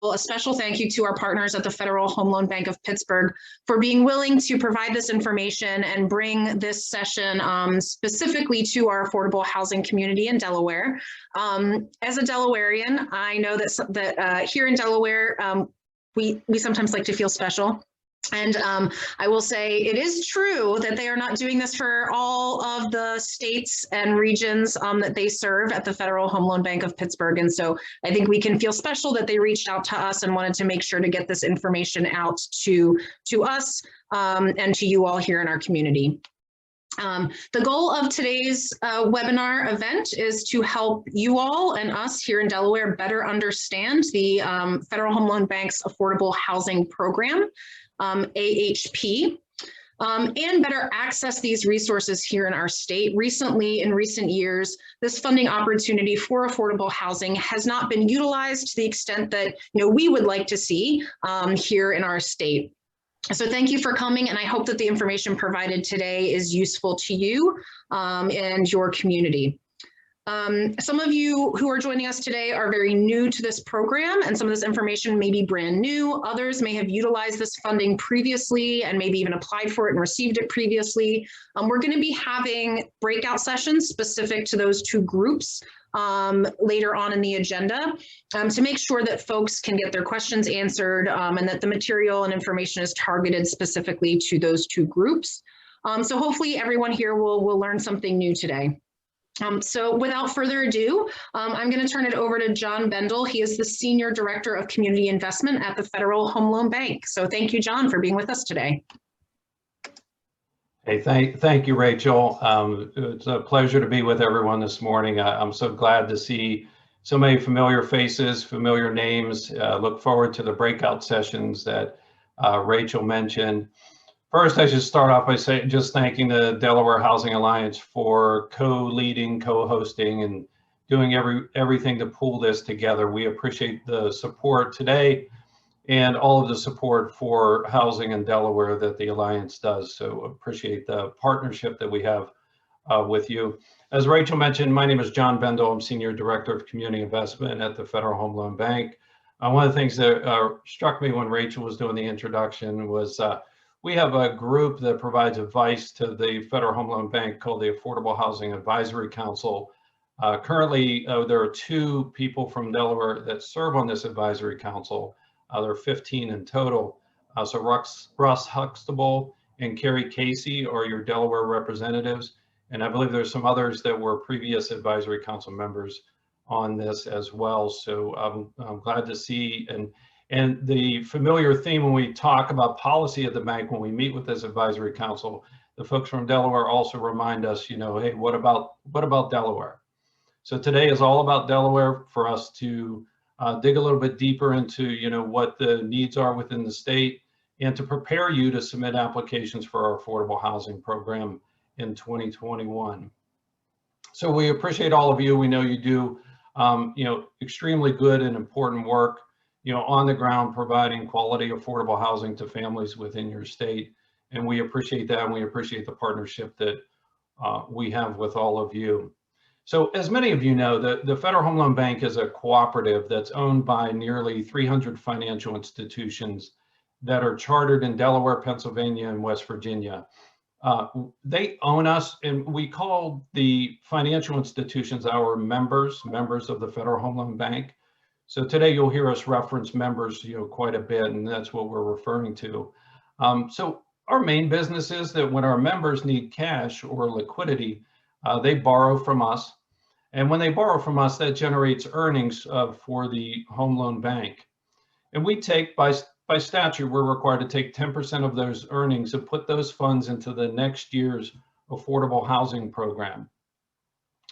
Well, a special thank you to our partners at the Federal Home Loan Bank of Pittsburgh for being willing to provide this information and bring this session specifically to our affordable housing community in Delaware. As a Delawarean, I know that here in Delaware, we sometimes like to feel special. And I will say it is true that they are not doing this for all of the states and regions that they serve at the Federal Home Loan Bank of Pittsburgh. And so I think we can feel special that they reached out to us and wanted to make sure to get this information out to us and to you all here in our community. The goal of today's webinar event is to help you all and us here in Delaware better understand the Federal Home Loan Bank's Affordable Housing Program, AHP, and better access these resources here in our state. Recently, in recent years, this funding opportunity for affordable housing has not been utilized to the extent that we would like to see here in our state. So thank you for coming, and I hope that the information provided today is useful to you and your community. Some of you who are joining us today are very new to this program, and some of this information may be brand new. Others may have utilized this funding previously and maybe even applied for it and received it previously. We're going to be having breakout sessions specific to those two groups later on in the agenda to make sure that folks can get their questions answered and that the material and information is targeted specifically to those two groups. So hopefully everyone here will learn something new today. So without further ado, I'm going to turn it over to John Bendel. He is the Senior Director of Community Investment at the Federal Home Loan Bank. So thank you, John, for being with us today. Hey, thank you, Rachel. It's a pleasure to be with everyone this morning. I'm so glad to see so many familiar faces, familiar names. Look forward to the breakout sessions that Rachel mentioned. First, I should start off by just thanking the Delaware Housing Alliance for co-leading, co-hosting, and doing everything to pull this together. We appreciate the support today and all of the support for housing in Delaware that the Alliance does. So appreciate the partnership that we have with you. As Rachel mentioned, my name is John Bendel. I'm Senior Director of Community Investment at the Federal Home Loan Bank. One of the things that struck me when Rachel was doing the introduction was we have a group that provides advice to the Federal Home Loan Bank called the Affordable Housing Advisory Council. Currently, there are 2 people from Delaware that serve on this advisory council. There are 15 in total. So Russ Huxtable and Carrie Casey are your Delaware representatives. And I believe there's some others that were previous advisory council members on this as well. So I'm glad to see, and the familiar theme when we talk about policy at the bank, when we meet with this advisory council, the folks from Delaware also remind us, hey, what about Delaware? So today is all about Delaware for us to dig a little bit deeper into, what the needs are within the state and to prepare you to submit applications for our affordable housing program in 2021. So we appreciate all of you. We know you do, extremely good and important work, on the ground, providing quality, affordable housing to families within your state. And we appreciate that. And we appreciate the partnership that we have with all of you. So as many of you know, the Federal Home Loan Bank is a cooperative that's owned by nearly 300 financial institutions that are chartered in Delaware, Pennsylvania, and West Virginia. They own us, and we call the financial institutions our members of the Federal Home Loan Bank. So today you'll hear us reference members, quite a bit, and that's what we're referring to. So our main business is that when our members need cash or liquidity, they borrow from us. And when they borrow from us, that generates earnings for the home loan bank. And we take, by statute, we're required to take 10% of those earnings and put those funds into the next year's affordable housing program.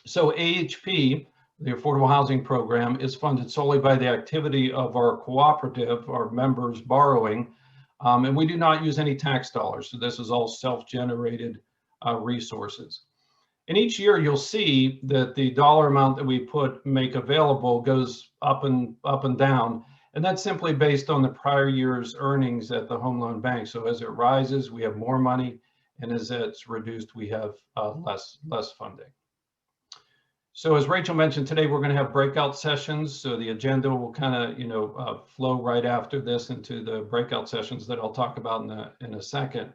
So AHP, the Affordable Housing Program, is funded solely by the activity of our cooperative, our members borrowing, and we do not use any tax dollars. So this is all self-generated resources. And each year you'll see that the dollar amount that we make available goes up and down. And that's simply based on the prior year's earnings at the Home Loan Bank. So as it rises, we have more money, and as it's reduced, we have less funding. So as Rachel mentioned, today we're going to have breakout sessions. So the agenda will kind of, flow right after this into the breakout sessions that I'll talk about in a second.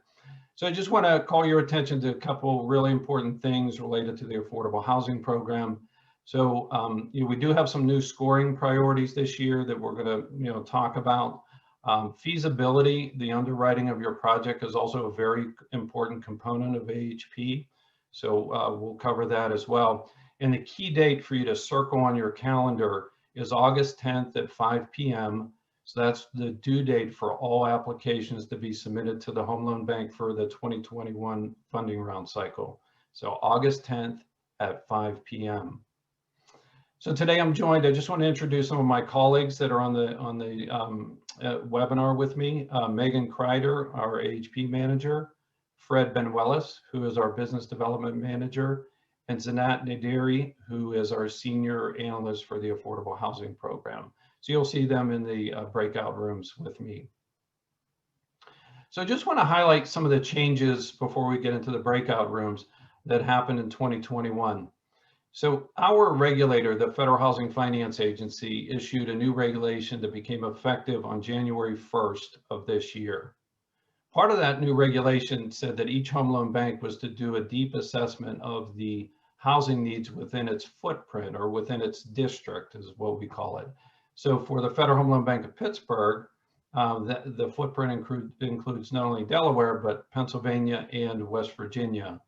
So I just want to call your attention to a couple really important things related to the affordable housing program. So we do have some new scoring priorities this year that we're going to talk about. Feasibility, the underwriting of your project, is also a very important component of AHP. So we'll cover that as well. And the key date for you to circle on your calendar is August 10th at 5 p.m. So that's the due date for all applications to be submitted to the Home Loan Bank for the 2021 funding round cycle. So August 10th at 5 p.m. So today I'm joined, I just want to introduce some of my colleagues that are on the webinar with me. Megan Kreider, our AHP manager, Fred Benuelis, who is our business development manager, and Zanat Nadiri, who is our senior analyst for the affordable housing program. So you'll see them in the breakout rooms with me. So I just want to highlight some of the changes before we get into the breakout rooms that happened in 2021. So our regulator, the Federal Housing Finance Agency, issued a new regulation that became effective on January 1st of this year. Part of that new regulation said that each home loan bank was to do a deep assessment of the housing needs within its footprint, or within its district is what we call it. So for the Federal Home Loan Bank of Pittsburgh, the footprint includes not only Delaware, but Pennsylvania and West Virginia.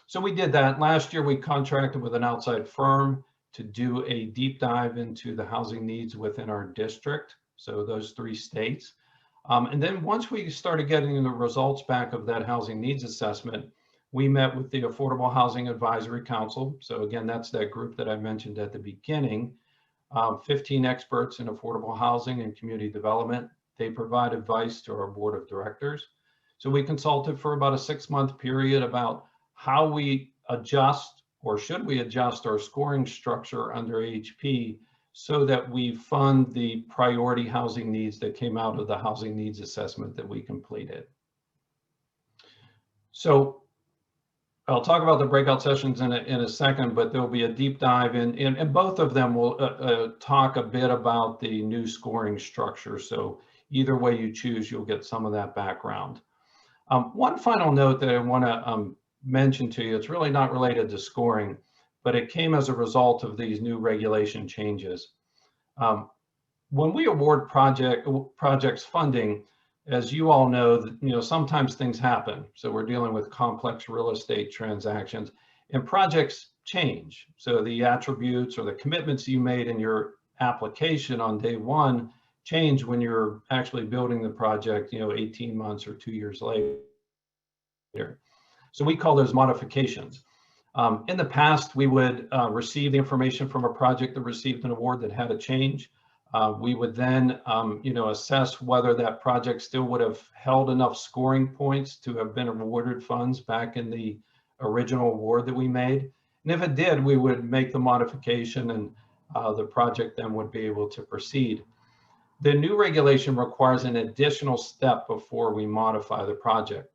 So we did that. Last year, we contracted with an outside firm to do a deep dive into the housing needs within our district, so those 3 states. And then once we started getting the results back of that housing needs assessment, we met with the Affordable Housing Advisory Council. So again, that's that group that I mentioned at the beginning. 15 experts in affordable housing and community development. They provide advice to our board of directors. So we consulted for about a 6-month period about how we adjust, or should we adjust, our scoring structure under AHP so that we fund the priority housing needs that came out of the housing needs assessment that we completed. So I'll talk about the breakout sessions in a second, but there'll be a deep dive in, and both of them will talk a bit about the new scoring structure. So either way you choose, you'll get some of that background. One final note that I want to mention to you, it's really not related to scoring, but it came as a result of these new regulation changes. When we award projects funding, as you all know, sometimes things happen. So we're dealing with complex real estate transactions, and projects change. So the attributes or the commitments you made in your application on day one change when you're actually building the project, 18 months or 2 years later. So we call those modifications. In the past, we would receive the information from a project that received an award that had a change. We would then, assess whether that project still would have held enough scoring points to have been awarded funds back in the original award that we made. And if it did, we would make the modification, and the project then would be able to proceed. The new regulation requires an additional step before we modify the project.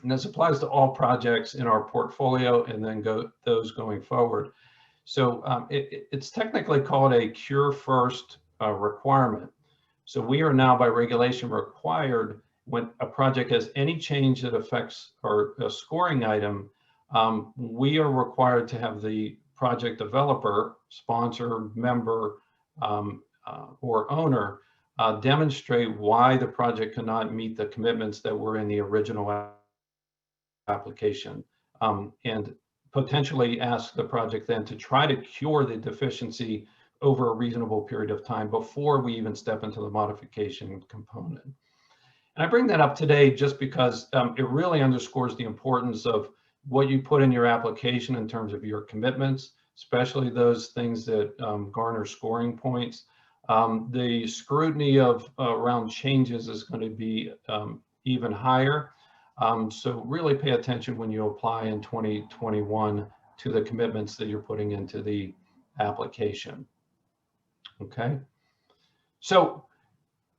And this applies to all projects in our portfolio and then those going forward. So it's technically called a cure first requirement. So we are now by regulation required, when a project has any change that affects our scoring item, we are required to have the project developer, sponsor, member, or owner demonstrate why the project cannot meet the commitments that were in the original application, and potentially ask the project then to try to cure the deficiency over a reasonable period of time before we even step into the modification component. And I bring that up today just because it really underscores the importance of what you put in your application in terms of your commitments, especially those things that garner scoring points. The scrutiny of around changes is going to be even higher. So really pay attention when you apply in 2021 to the commitments that you're putting into the application. Okay. So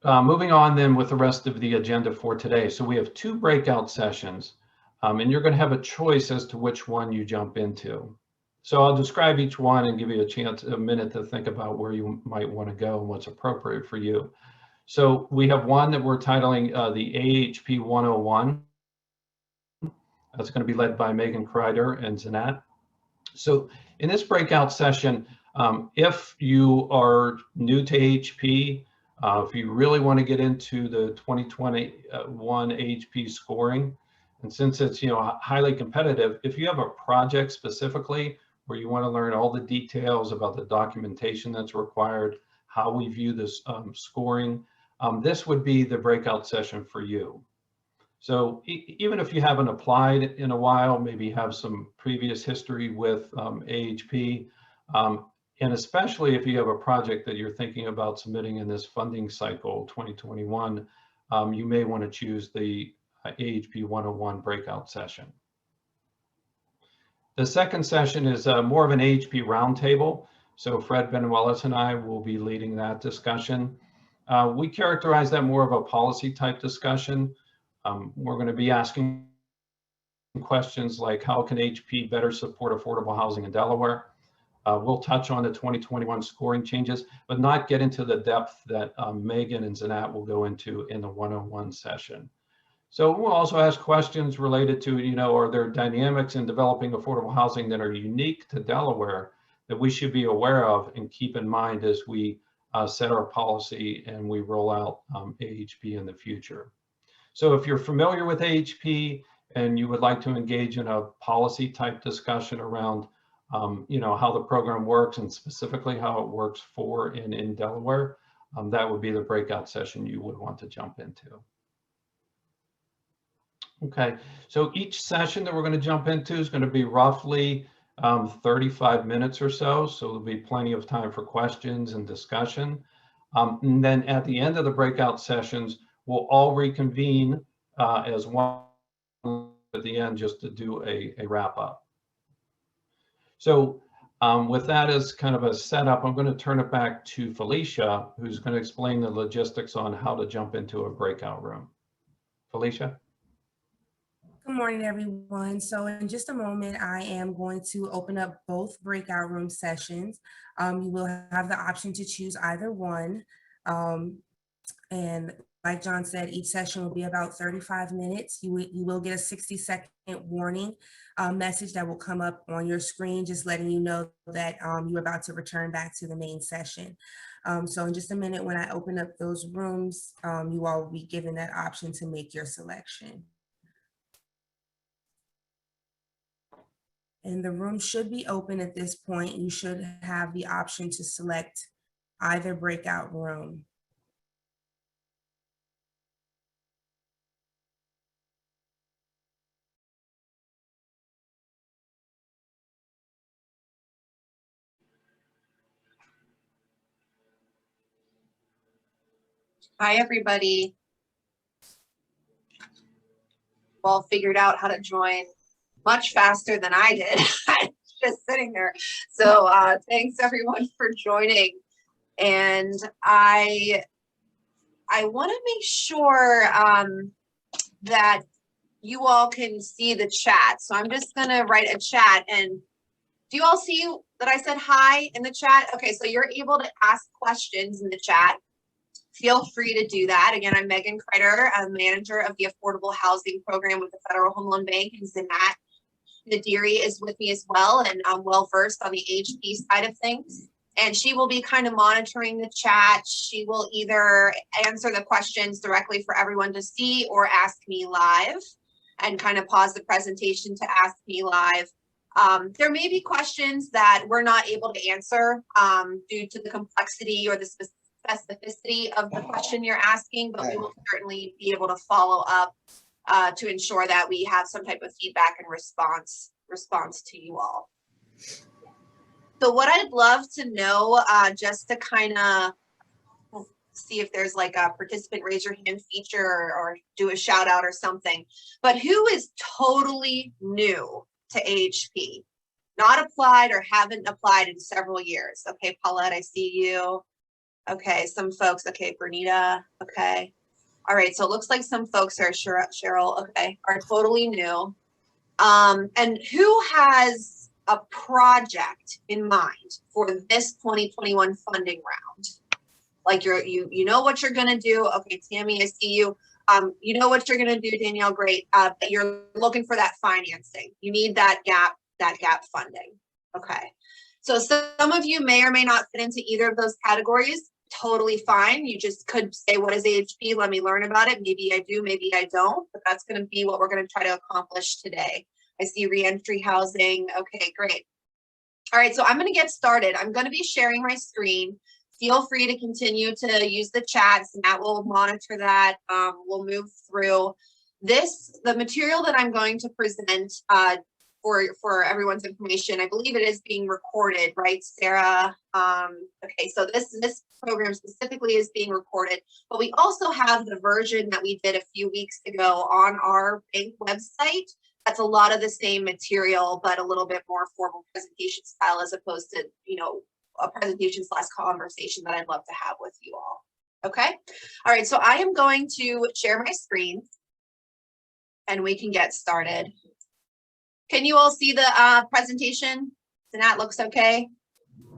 moving on then with the rest of the agenda for today. So we have 2 breakout sessions, and you're going to have a choice as to which one you jump into. So I'll describe each one and give you a minute to think about where you might want to go and what's appropriate for you. So we have one that we're titling the AHP 101. That's going to be led by Megan Kreider and Zanat. So in this breakout session, if you are new to AHP, if you really want to get into the 2021 AHP scoring, and since it's highly competitive, if you have a project specifically where you want to learn all the details about the documentation that's required, how we view this scoring, this would be the breakout session for you. So even if you haven't applied in a while, maybe have some previous history with AHP, and especially if you have a project that you're thinking about submitting in this funding cycle 2021, you may want to choose the AHP 101 breakout session. The second session is more of an AHP roundtable. So Fred Benuelos and I will be leading that discussion. We characterize that more of a policy type discussion. We're going to be asking questions like, how can HP better support affordable housing in Delaware? We'll touch on the 2021 scoring changes, but not get into the depth that Megan and Zanat will go into in the 101 session. So we'll also ask questions related to, are there dynamics in developing affordable housing that are unique to Delaware that we should be aware of and keep in mind as we set our policy and we roll out AHP in the future. So if you're familiar with AHP and you would like to engage in a policy type discussion around, how the program works and specifically how it works for and in Delaware, that would be the breakout session you would want to jump into. Okay, so each session that we're going to jump into is going to be roughly 35 minutes or so. So there'll be plenty of time for questions and discussion. And then at the end of the breakout sessions, we'll all reconvene as one at the end just to do a wrap up. So with that as kind of a setup, I'm going to turn it back to Felicia, who's going to explain the logistics on how to jump into a breakout room. Felicia? Good morning, everyone. So in just a moment, I am going to open up both breakout room sessions. You will have the option to choose either one. And like John said, each session will be about 35 minutes. You will get a 60-second warning message that will come up on your screen, just letting you know that you're about to return back to the main session. So in just a minute, when I open up those rooms, you all will be given that option to make your selection. And the room should be open at this point. You should have the option to select either breakout room. Hi, everybody. Well, figured out how to join much faster than I did. I'm just sitting there. So thanks everyone for joining. And I want to make sure that you all can see the chat. So I'm just gonna write a chat. And do you all see that I said hi in the chat? Okay, so you're able to ask questions in the chat. Feel free to do that. Again, I'm Megan Kreider. I'm manager of the Affordable Housing Program with the Federal Home Loan Bank, and Zanat Nadiri is with me as well, and I'm well versed on the HP side of things. And she will be kind of monitoring the chat. She will either answer the questions directly for everyone to see or ask me live and kind of pause the presentation to ask me live. There may be questions that we're not able to answer due to the complexity or the specificity of the question you're asking, but we will certainly be able to follow up to ensure that we have some type of feedback and response to you all. So what I'd love to know, just to kind of see if there's like a participant raise your hand feature or do a shout out or something, but who is totally new to AHP? Not applied or haven't applied in several years. Okay, Paulette, I see you. Okay, some folks, okay, Bernita, okay. All right, so it looks like some folks are, Cheryl, okay, are totally new. And who has a project in mind for this 2021 funding round. Like you know what you're gonna do. Okay, Tammy, I see you. You know what you're gonna do, Danielle, great. But you're looking for that financing. You need that gap funding. Okay. So some of you may or may not fit into either of those categories. Totally fine. You just could say, what is AHP? Let me learn about it. Maybe I do, maybe I don't, but that's going to be what we're going to try to accomplish today. I see reentry housing. Okay, great. All right, so I'm going to get started. I'm going to be sharing my screen. Feel free to continue to use the chats, and that will monitor that. We'll move through this. The material that I'm going to present for everyone's information, I believe it is being recorded, right, Sarah? Okay, so this program specifically is being recorded, but we also have the version that we did a few weeks ago on our bank website. That's a lot of the same material, but a little bit more formal presentation style, as opposed to, you know, a presentation / conversation that I'd love to have with you all. Okay, all right, so I am going to share my screen and we can get started. Can you all see the presentation? That looks okay?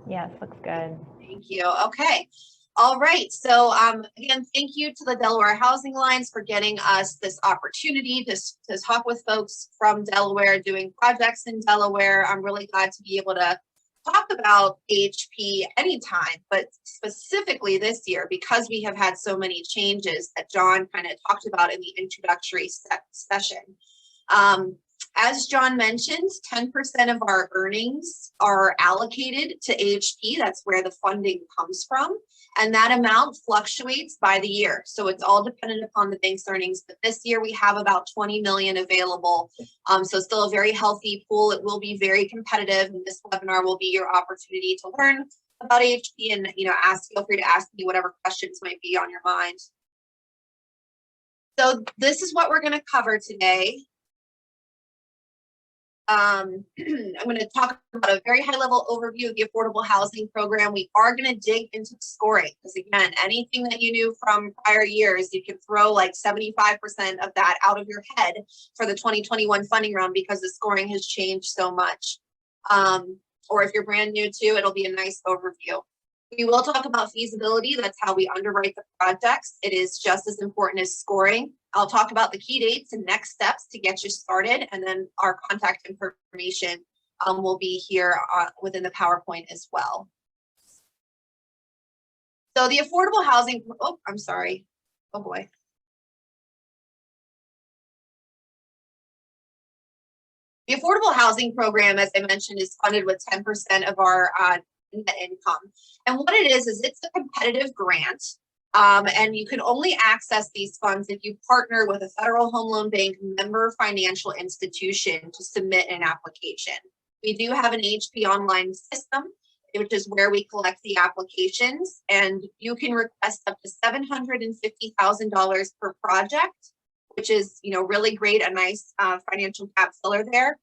Yes, looks good. Thank you. Okay. All right. So again, thank you to the Delaware Housing Alliance for getting us this opportunity to talk with folks from Delaware doing projects in Delaware. I'm really glad to be able to talk about AHP anytime, but specifically this year, because we have had so many changes that John kind of talked about in the introductory session. As John mentioned, 10% of our earnings are allocated to AHP. That's where the funding comes from. And that amount fluctuates by the year. So it's all dependent upon the bank's earnings. But this year we have about 20 million available. So still a very healthy pool. It will be very competitive. And this webinar will be your opportunity to learn about AHP and, you know, feel free to ask me whatever questions might be on your mind. So this is what we're going to cover today. I'm going to talk about a very high level overview of the affordable housing program. We are going to dig into scoring, because again, anything that you knew from prior years, you can throw like 75% of that out of your head for the 2021 funding round, because the scoring has changed so much. Or if you're brand new too, it'll be a nice overview. We will talk about feasibility. That's how we underwrite the projects. It is just as important as scoring. I'll talk about the key dates and next steps to get you started, and then our contact information will be here within the PowerPoint as well. So the affordable housing, oh, I'm sorry. Oh boy. The affordable housing program, as I mentioned, is funded with 10% of our net income. And what it is it's a competitive grant. And you can only access these funds if you partner with a Federal Home Loan Bank member financial institution to submit an application. We do have an AHP online system, which is where we collect the applications, and you can request up to $750,000 per project, which is, you know, really great, a nice financial gap filler there.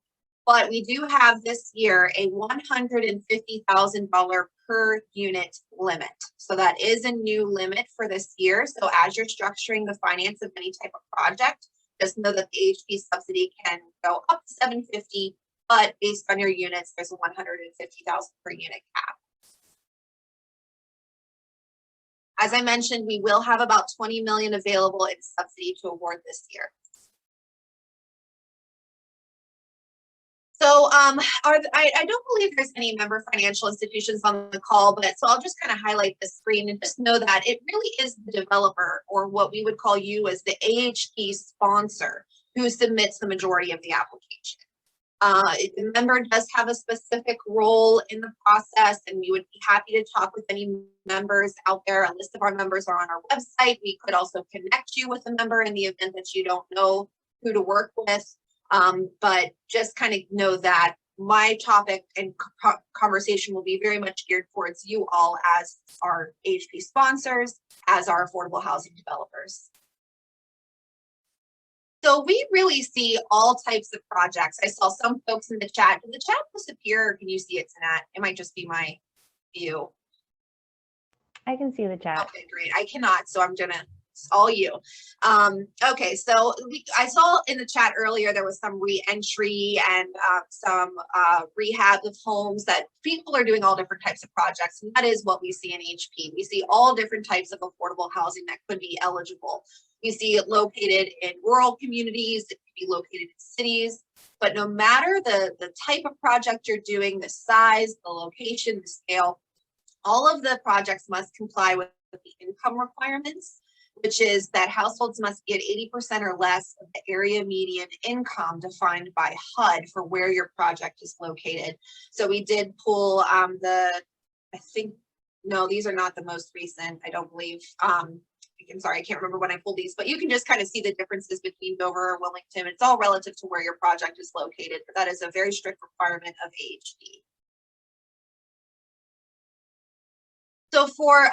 But we do have this year a $150,000 per unit limit. So that is a new limit for this year. So as you're structuring the finance of any type of project, just know that the AHP subsidy can go up to $750,000, but based on your units, there's a $150,000 per unit cap. As I mentioned, we will have about 20 million available in subsidy to award this year. So I don't believe there's any member financial institutions on the call, but so I'll just kind of highlight the screen and just know that it really is the developer, or what we would call you as the AHP sponsor, who submits the majority of the application. The member does have a specific role in the process, and we would be happy to talk with any members out there. A list of our members are on our website. We could also connect you with a member in the event that you don't know who to work with. But just kind of know that my topic and conversation will be very much geared towards you all as our AHP sponsors, as our affordable housing developers. So we really see all types of projects. I saw some folks in the chat. Did the chat disappear, or can you see it, Sanat? It might just be my view. I can see the chat. Okay, great. I cannot, so I'm gonna It's all you. Okay, so I saw in the chat earlier there was some re-entry and some rehab of homes that people are doing all different types of projects, and that is what we see in HP. We see all different types of affordable housing that could be eligible. We see it located in rural communities, it could be located in cities, but no matter the type of project you're doing, the size, the location, the scale, all of the projects must comply with the income requirements, which is that households must get 80% or less of the area median income defined by HUD for where your project is located. So we did pull no, these are not the most recent, I don't believe. I'm sorry, I can't remember when I pulled these, but you can just kind of see the differences between Dover or Wilmington. It's all relative to where your project is located, but that is a very strict requirement of AHD. So for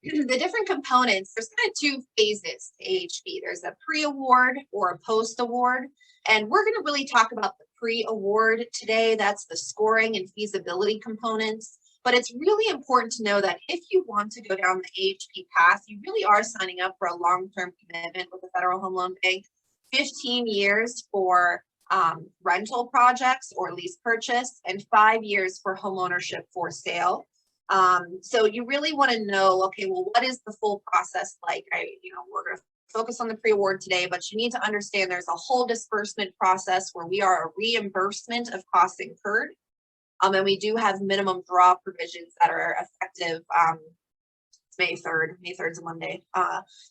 the different components, there's kind of two phases to AHP. There's a pre-award or a post-award, and we're going to really talk about the pre-award today. That's the scoring and feasibility components. But it's really important to know that if you want to go down the AHP path, you really are signing up for a long-term commitment with the Federal Home Loan Bank. 15 years for rental projects or lease purchase, and 5 years for home ownership for sale. So you really want to know, okay, well, what is the full process like? We're going to focus on the pre-award today, but you need to understand there's a whole disbursement process where we are a reimbursement of costs incurred. And we do have minimum draw provisions that are effective. It's May 3rd. May 3rd is a Monday.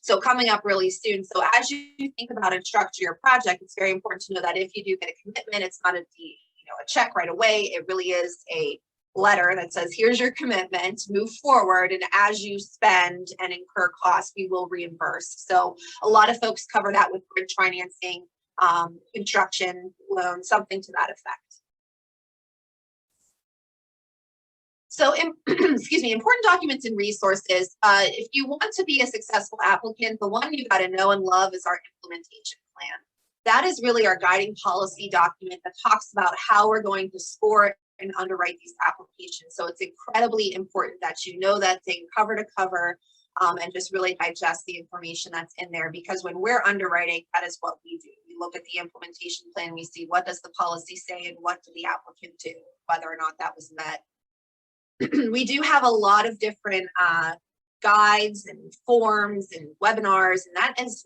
So coming up really soon. So as you think about and structure your project, it's very important to know that if you do get a commitment, it's not a check right away. It really is a letter that says, here's your commitment, move forward, and as you spend and incur costs, we will reimburse. So a lot of folks cover that with bridge financing, construction loans, something to that effect. So, excuse me, important documents and resources. If you want to be a successful applicant, the one you got to know and love is our implementation plan. That is really our guiding policy document that talks about how we're going to score and underwrite these applications. So it's incredibly important that you know that thing cover to cover and just really digest the information that's in there, because when we're underwriting, that is what we do. We look at the implementation plan, we see what does the policy say and what did the applicant do, whether or not that was met. We do have a lot of different guides and forms and webinars, and that is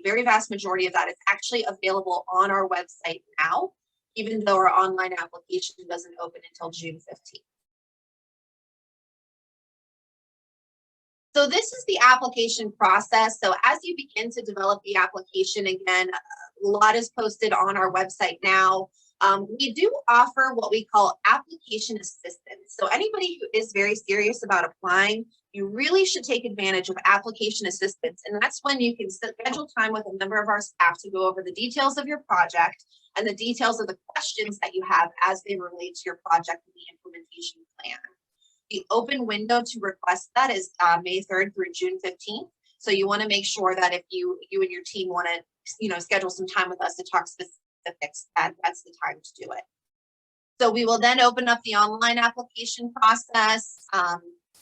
very vast majority of that is actually available on our website now, even though our online application doesn't open until June 15th. So this is the application process. So as you begin to develop the application, again, a lot is posted on our website now. We do offer what we call application assistance. So anybody who is very serious about applying, you really should take advantage of application assistance. And that's when you can schedule time with a member of our staff to go over the details of your project and the details of the questions that you have as they relate to your project and the implementation plan. The open window to request that is May 3rd through June 15th. So you want to make sure that if you and your team want to, schedule some time with us to talk specifics, that's the time to do it. So we will then open up the online application process.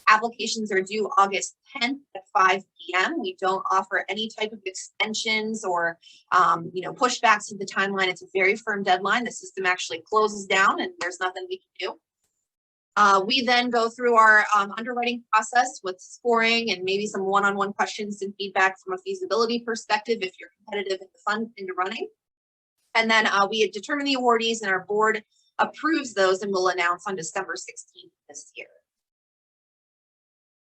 Applications are due August 10th at 5 p.m. We don't offer any type of extensions or, pushbacks to the timeline. It's a very firm deadline. The system actually closes down and there's nothing we can do. We then go through our underwriting process with scoring and maybe some one-on-one questions and feedback from a feasibility perspective if you're competitive in the fund into running. And then we determine the awardees and our board approves those and we'll announce on December 16th this year.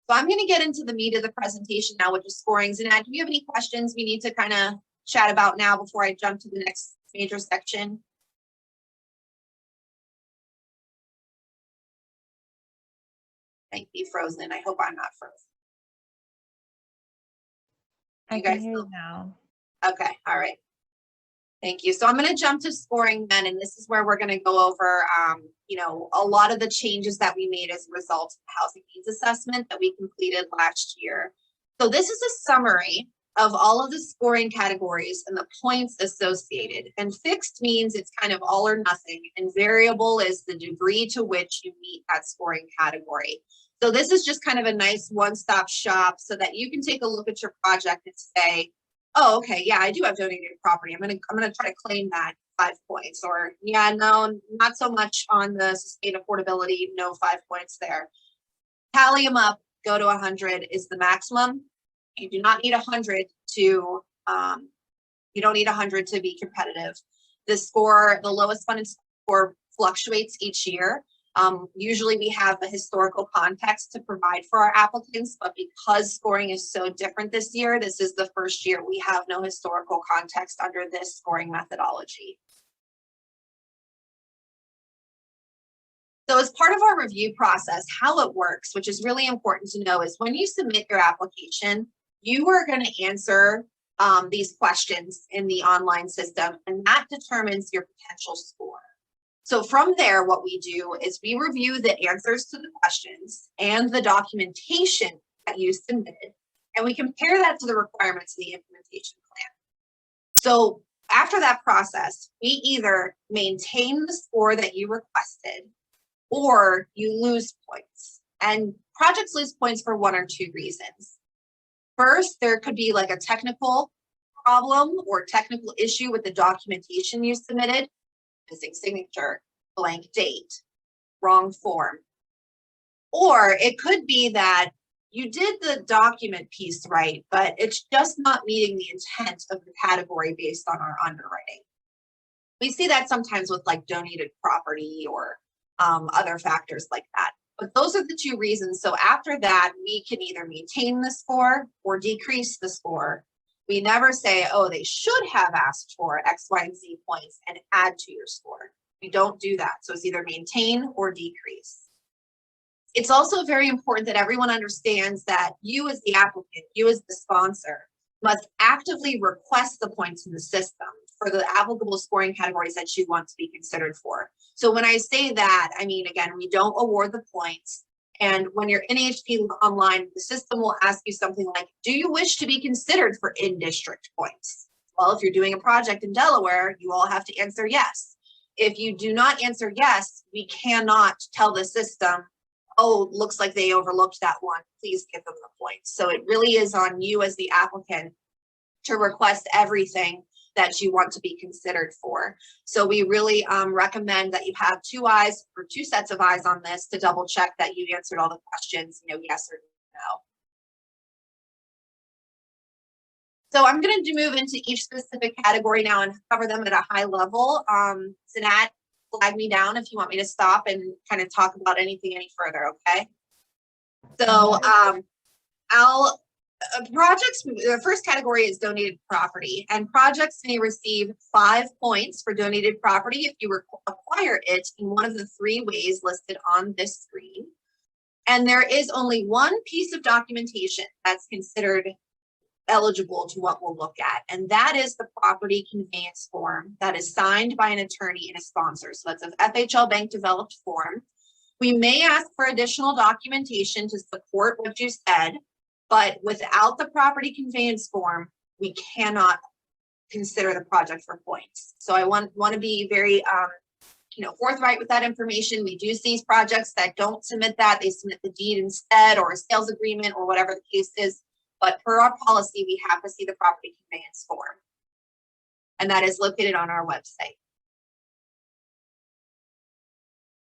So I'm going to get into the meat of the presentation now, which is scoring. Zinad, do you have any questions we need to kind of chat about now before I jump to the next major section? Might be frozen. I hope I'm not frozen. I can hear you now. Okay, all right. Thank you. So I'm going to jump to scoring then, and this is where we're going to go over, a lot of the changes that we made as a result of the housing needs assessment that we completed last year. So this is a summary of all of the scoring categories and the points associated. And fixed means it's kind of all or nothing, and variable is the degree to which you meet that scoring category. So this is just kind of a nice one-stop shop so that you can take a look at your project and say, oh, okay, yeah, I do have donated property. I'm gonna try to claim that 5 points, or yeah, no, not so much on the sustained affordability, no 5 points there. Tally them up, go to 100 is the maximum. You do not need 100 to, you don't need 100 to be competitive. The score, the lowest funded score fluctuates each year. Usually we have a historical context to provide for our applicants, but because scoring is so different this year, this is the first year we have no historical context under this scoring methodology. So as part of our review process, how it works, which is really important to know, is when you submit your application, you are going to answer these questions in the online system, and that determines your potential score. So from there, what we do is we review the answers to the questions and the documentation that you submitted, and we compare that to the requirements of the implementation plan. So after that process, we either maintain the score that you requested or you lose points. And projects lose points for one or two reasons. First, there could be like a technical problem or technical issue with the documentation you submitted. Missing signature, blank date, wrong form. Or it could be that you did the document piece right, but it's just not meeting the intent of the category based on our underwriting. We see that sometimes with like donated property or other factors like that. But those are the two reasons. So after that, we can either maintain the score or decrease the score. We never say, oh, they should have asked for X, Y, and Z points and add to your score. We don't do that. So it's either maintain or decrease. It's also very important that everyone understands that you as the applicant, you as the sponsor, must actively request the points in the system for the applicable scoring categories that you want to be considered for. So when I say that, I mean, again, we don't award the points. And when you're in HP Online, the system will ask you something like, do you wish to be considered for in-district points? Well, if you're doing a project in Delaware, you all have to answer yes. If you do not answer yes, we cannot tell the system, oh, looks like they overlooked that one, please give them the points. So it really is on you as the applicant to request everything that you want to be considered for. So we really recommend that you have two sets of eyes on this to double check that you answered all the questions, yes or no. So I'm going to move into each specific category now and cover them at a high level. Sanat, flag me down if you want me to stop and kind of talk about anything any further, okay? So projects, the first category is donated property, and projects may receive 5 points for donated property if you acquire it in one of the 3 ways listed on this screen. And there is only one piece of documentation that's considered eligible to what we'll look at, and that is the property conveyance form that is signed by an attorney and a sponsor. So that's an FHL bank developed form. We may ask for additional documentation to support what you said, but without the property conveyance form, we cannot consider the project for points. So I want to be very forthright with that information. We do see projects that don't submit that. They submit the deed instead, or a sales agreement, or whatever the case is. But per our policy, we have to see the property conveyance form. And that is located on our website.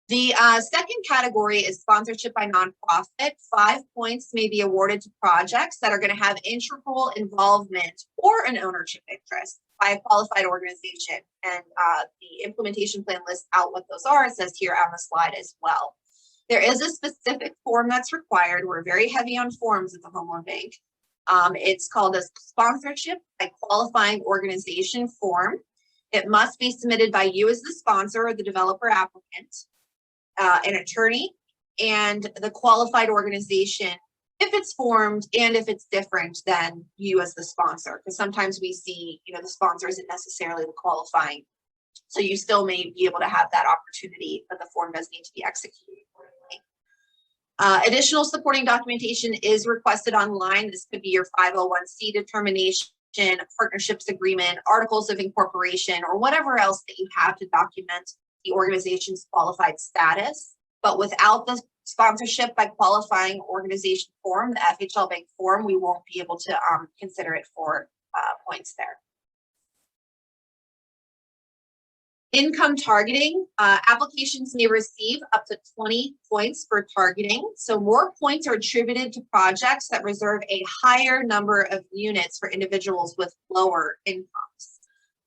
The second category is sponsorship by nonprofit. 5 points may be awarded to projects that are going to have integral involvement or an ownership interest by a qualified organization. And the implementation plan lists out what those are. It says here on the slide as well. There is a specific form that's required. We're very heavy on forms at the Home Loan Bank. It's called a sponsorship by qualifying organization form. It must be submitted by you as the sponsor or the developer applicant, an attorney, and the qualified organization if it's formed and if it's different than you as the sponsor. Because sometimes we see, the sponsor isn't necessarily the qualifying. So you still may be able to have that opportunity, but the form does need to be executed accordingly. Additional supporting documentation is requested online. This could be your 501c determination, partnerships agreement, articles of incorporation, or whatever else that you have to document the organization's qualified status. But without the sponsorship by qualifying organization form, the FHL Bank form, we won't be able to consider it for points there. Income targeting, applications may receive up to 20 points for targeting. So more points are attributed to projects that reserve a higher number of units for individuals with lower incomes.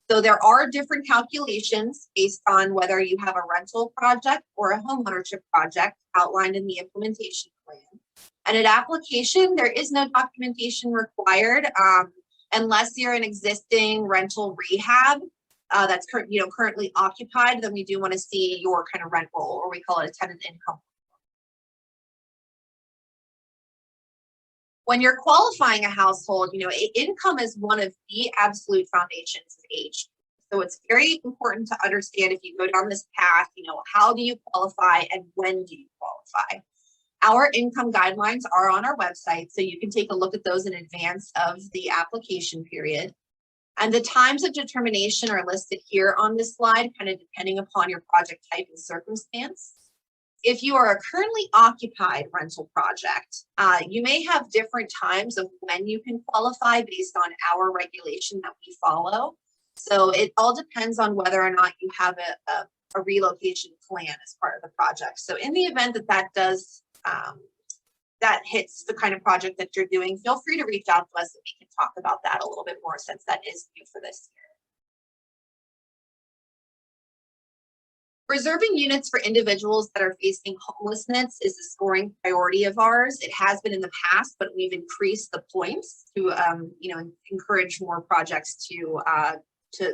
So there are different calculations based on whether you have a rental project or a homeownership project outlined in the implementation plan. And at application, there is no documentation required unless you're an existing rental rehab that's currently occupied. Then we do want to see your kind of rent roll, or we call it a tenant income. When you're qualifying a household, income is one of the absolute foundations of age. So it's very important to understand, if you go down this path, how do you qualify and when do you qualify? Our income guidelines are on our website, so you can take a look at those in advance of the application period. And the times of determination are listed here on this slide, kind of depending upon your project type and circumstance. If you are a currently occupied rental project, you may have different times of when you can qualify based on our regulation that we follow. So it all depends on whether or not you have a relocation plan as part of the project. So in the event that that hits the kind of project that you're doing, feel free to reach out to us and we can talk about that a little bit more, since that is new for this year. Reserving units for individuals that are facing homelessness is a scoring priority of ours. It has been in the past, but we've increased the points to encourage more projects to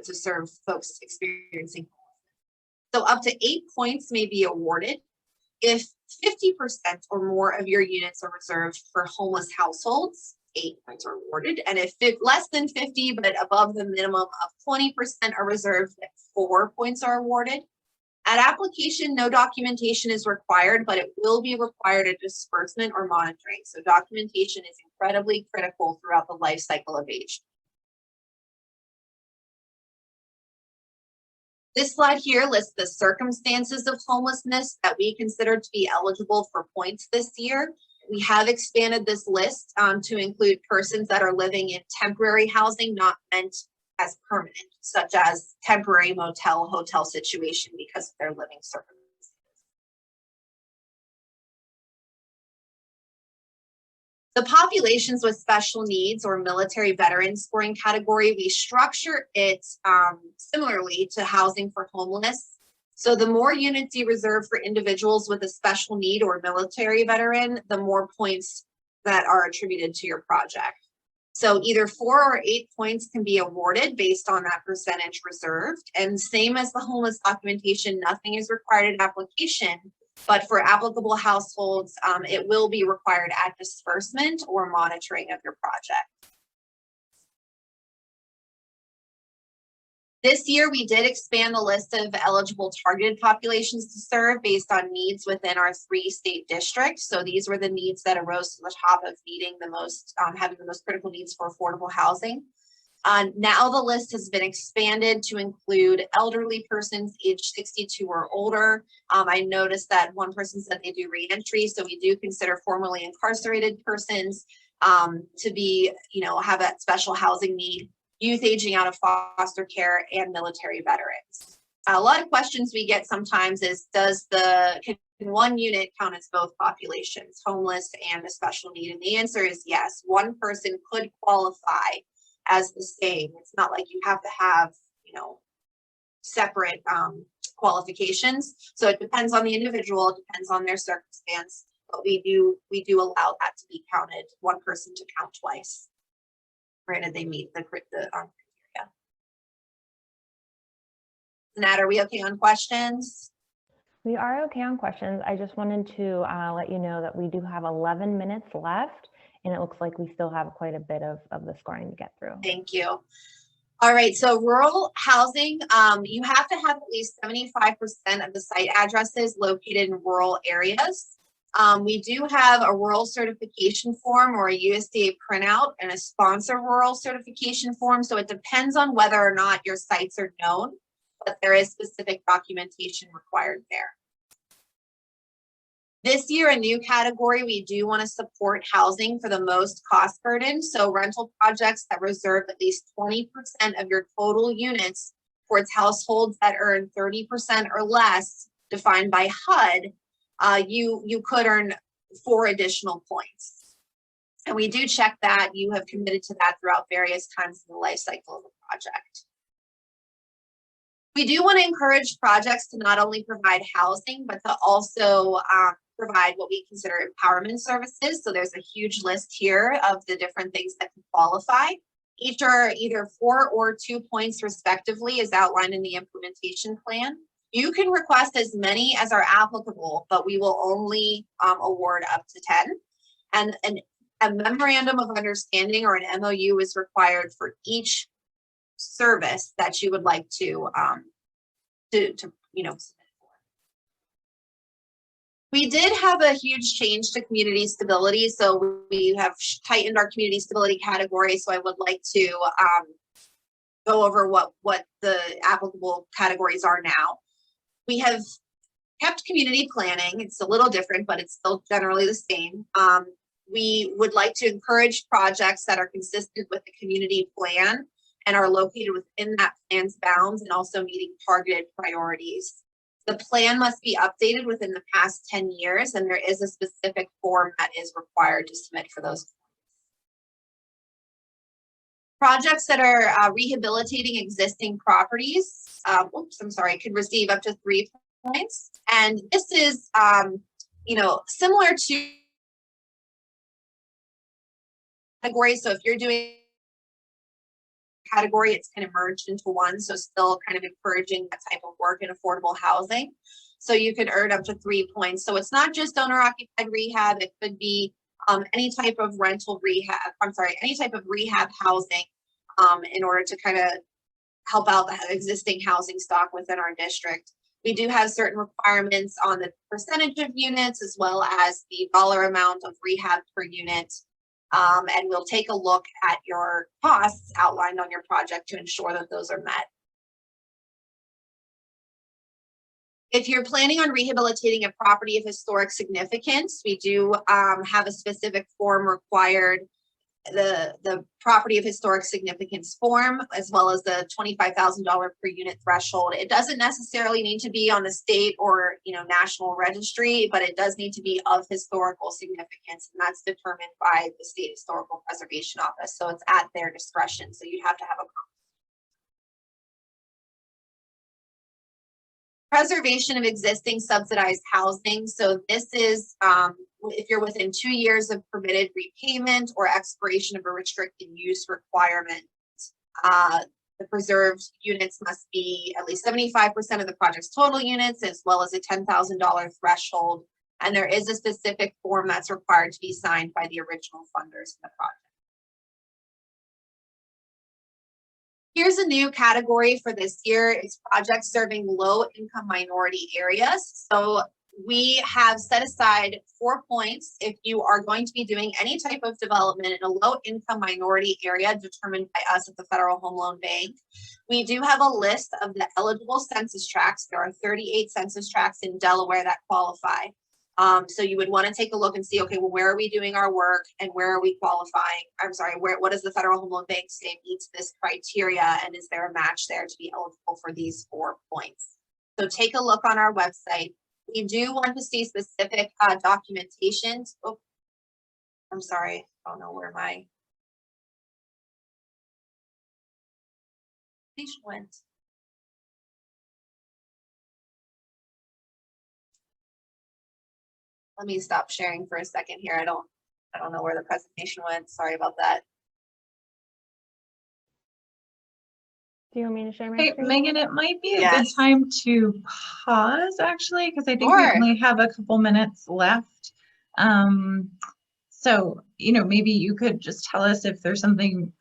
serve folks experiencing homelessness. So up to 8 points may be awarded if 50% or more of your units are reserved for homeless households. 8 points are awarded, and if less than 50 but above the minimum of 20% are reserved, 4 points are awarded. At application, no documentation is required, but it will be required at disbursement or monitoring. So documentation is incredibly critical throughout the life cycle of age. This slide here lists the circumstances of homelessness that we consider to be eligible for points this year. We have expanded this list to include persons that are living in temporary housing, not meant as permanent, such as temporary motel, hotel situation because of their living circumstances. The populations with special needs or military veteran scoring category, we structure it similarly to housing for homeless. So the more units you reserve for individuals with a special need or military veteran, the more points that are attributed to your project. So either 4 or 8 points can be awarded based on that percentage reserved. And same as the homeless documentation, nothing is required at application, but for applicable households, it will be required at disbursement or monitoring of your project. This year, we did expand the list of eligible targeted populations to serve based on needs within our 3 state districts. So these were the needs that arose to the top of needing the most, having the most critical needs for affordable housing. Now the list has been expanded to include elderly persons aged 62 or older. I noticed that one person said they do reentry, so we do consider formerly incarcerated persons to be, have that special housing need. Youth aging out of foster care, and military veterans. A lot of questions we get sometimes is, can one unit count as both populations, homeless and a special need? And the answer is yes. One person could qualify as the same. It's not like you have to have, separate qualifications. So it depends on the individual, it depends on their circumstance, but we do allow that to be counted, one person to count twice. Granted, they meet the criteria. Nat, are we okay on questions? We are okay on questions. I just wanted to let you know that we do have 11 minutes left, and it looks like we still have quite a bit of the scoring to get through. Thank you. All right, so rural housing, you have to have at least 75% of the site addresses located in rural areas. We do have a rural certification form or a USDA printout and a sponsor rural certification form. So it depends on whether or not your sites are known, but there is specific documentation required there. This year, a new category, we do want to support housing for the most cost burden. So rental projects that reserve at least 20% of your total units towards households that earn 30% or less, defined by HUD, you could earn 4 additional points. And we do check that. You have committed to that throughout various times in the life cycle of the project. We do want to encourage projects to not only provide housing, but to also provide what we consider empowerment services. So there's a huge list here of the different things that can qualify. Each are either 4 or 2 points respectively, as outlined in the implementation plan. You can request as many as are applicable, but we will only award up to 10. And a memorandum of understanding or an MOU is required for each service that you would like to submit for. We did have a huge change to community stability, so we have tightened our community stability category. So I would like to go over what the applicable categories are now. We have kept community planning. It's a little different, but it's still generally the same. We would like to encourage projects that are consistent with the community plan and are located within that plan's bounds and also meeting targeted priorities. The plan must be updated within the past 10 years, and there is a specific form that is required to submit for those. Projects that are rehabilitating existing properties, could receive up to 3 points. And this is, similar to category. So if you're doing category, it's kind of merged into one. So still kind of encouraging that type of work in affordable housing. So you could earn up to 3 points. So it's not just owner occupied rehab. It could be any type of rental rehab, any type of rehab housing in order to kind of help out the existing housing stock within our district. We do have certain requirements on the percentage of units as well as the dollar amount of rehab per unit. And we'll take a look at your costs outlined on your project to ensure that those are met. If you're planning on rehabilitating a property of historic significance, we do have a specific form required, the property of historic significance form, as well as the $25,000 per unit threshold. It doesn't necessarily need to be on the state or national registry, but it does need to be of historical significance, and that's determined by the State Historical Preservation Office. So it's at their discretion. So you'd have to have a preservation of existing subsidized housing. So this is if you're within 2 years of permitted repayment or expiration of a restricted use requirement. The preserved units must be at least 75% of the project's total units, as well as a $10,000 threshold. And there is a specific form that's required to be signed by the original funders in the project. Here's a new category for this year. It's projects serving low-income minority areas. So we have set aside 4 points if you are going to be doing any type of development in a low-income minority area determined by us at the Federal Home Loan Bank. We do have a list of the eligible census tracts. There are 38 census tracts in Delaware that qualify. So you would want to take a look and see, okay, well, where are we doing our work and where are we qualifying? What does the Federal Home Loan Bank say meets this criteria, and is there a match there to be eligible for these 4 points? So take a look on our website. We do want to see specific documentation. Oh, I'm sorry, I don't know where my presentation went. Let me stop sharing for a second here. I don't know where the presentation went. Sorry about that. Do you want me to share my Hey, screen? Megan, it might be a Yes. good time to pause actually, because I think Sure. we only have a couple minutes left. So, maybe you could just tell us if there's something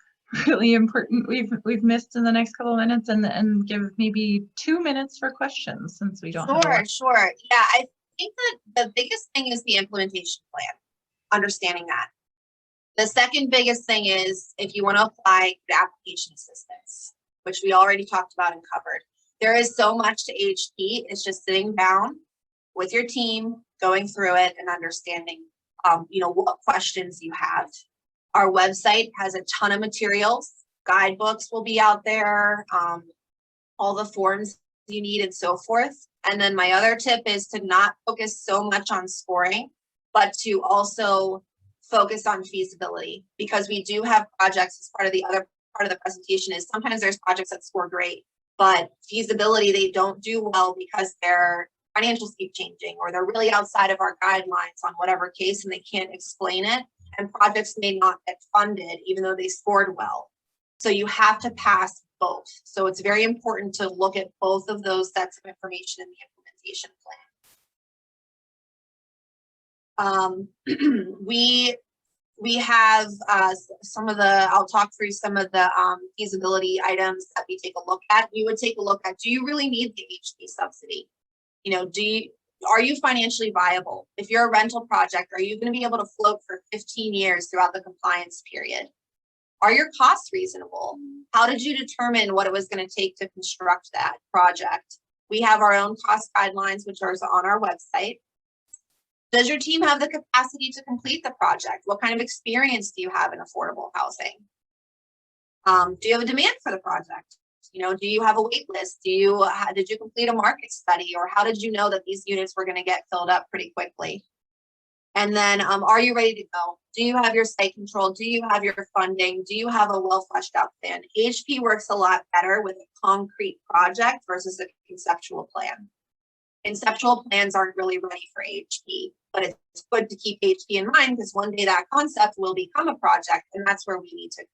really important we've missed in the next couple of minutes, and give maybe 2 minutes for questions since we don't have a lot. Sure. Yeah, I think that the biggest thing is the implementation plan, understanding that. The second biggest thing is if you want to apply the application assistance, which we already talked about and covered. There is so much to HT. It's just sitting down with your team, going through it and understanding, what questions you have. Our website has a ton of materials. Guidebooks will be out there, all the forms you need and so forth. And then my other tip is to not focus so much on scoring, but to also focus on feasibility, because we do have projects as part of the other part of the presentation is sometimes there's projects that score great, but feasibility, they don't do well because their financials keep changing or they're really outside of our guidelines on whatever case and they can't explain it. And projects may not get funded even though they scored well. So you have to pass both. So it's very important to look at both of those sets of information in the implementation plan. We have some of the, I'll talk through some of the feasibility items that we take a look at. We would take a look at, do you really need the HP subsidy? Are you financially viable? If you're a rental project, are you going to be able to float for 15 years throughout the compliance period? Are your costs reasonable? How did you determine what it was going to take to construct that project? We have our own cost guidelines, which are on our website. Does your team have the capacity to complete the project? What kind of experience do you have in affordable housing? Do you have a demand for the project? Do you have a wait list? Did you complete a market study, or how did you know that these units were going to get filled up pretty quickly? And then, are you ready to go? Do you have your site controlled? Do you have your funding? Do you have a well fleshed out plan? HP works a lot better with a concrete project versus a conceptual plan. Conceptual plans aren't really ready for HP, but it's good to keep HP in mind because one day that concept will become a project, and that's where we need to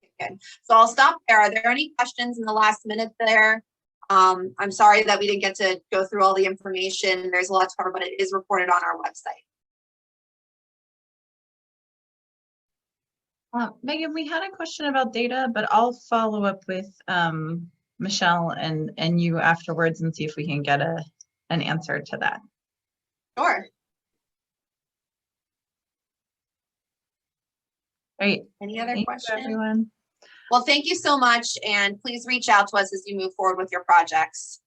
kick in. So I'll stop there. Are there any questions in the last minute there? I'm sorry that we didn't get to go through all the information. There's a lot to cover, but it is reported on our website. Megan, we had a question about data, but I'll follow up with Michelle and you afterwards and see if we can get an answer to that. Sure. Great. Any other Thanks, questions? everyone. Well, thank you so much, and please reach out to us as you move forward with your projects.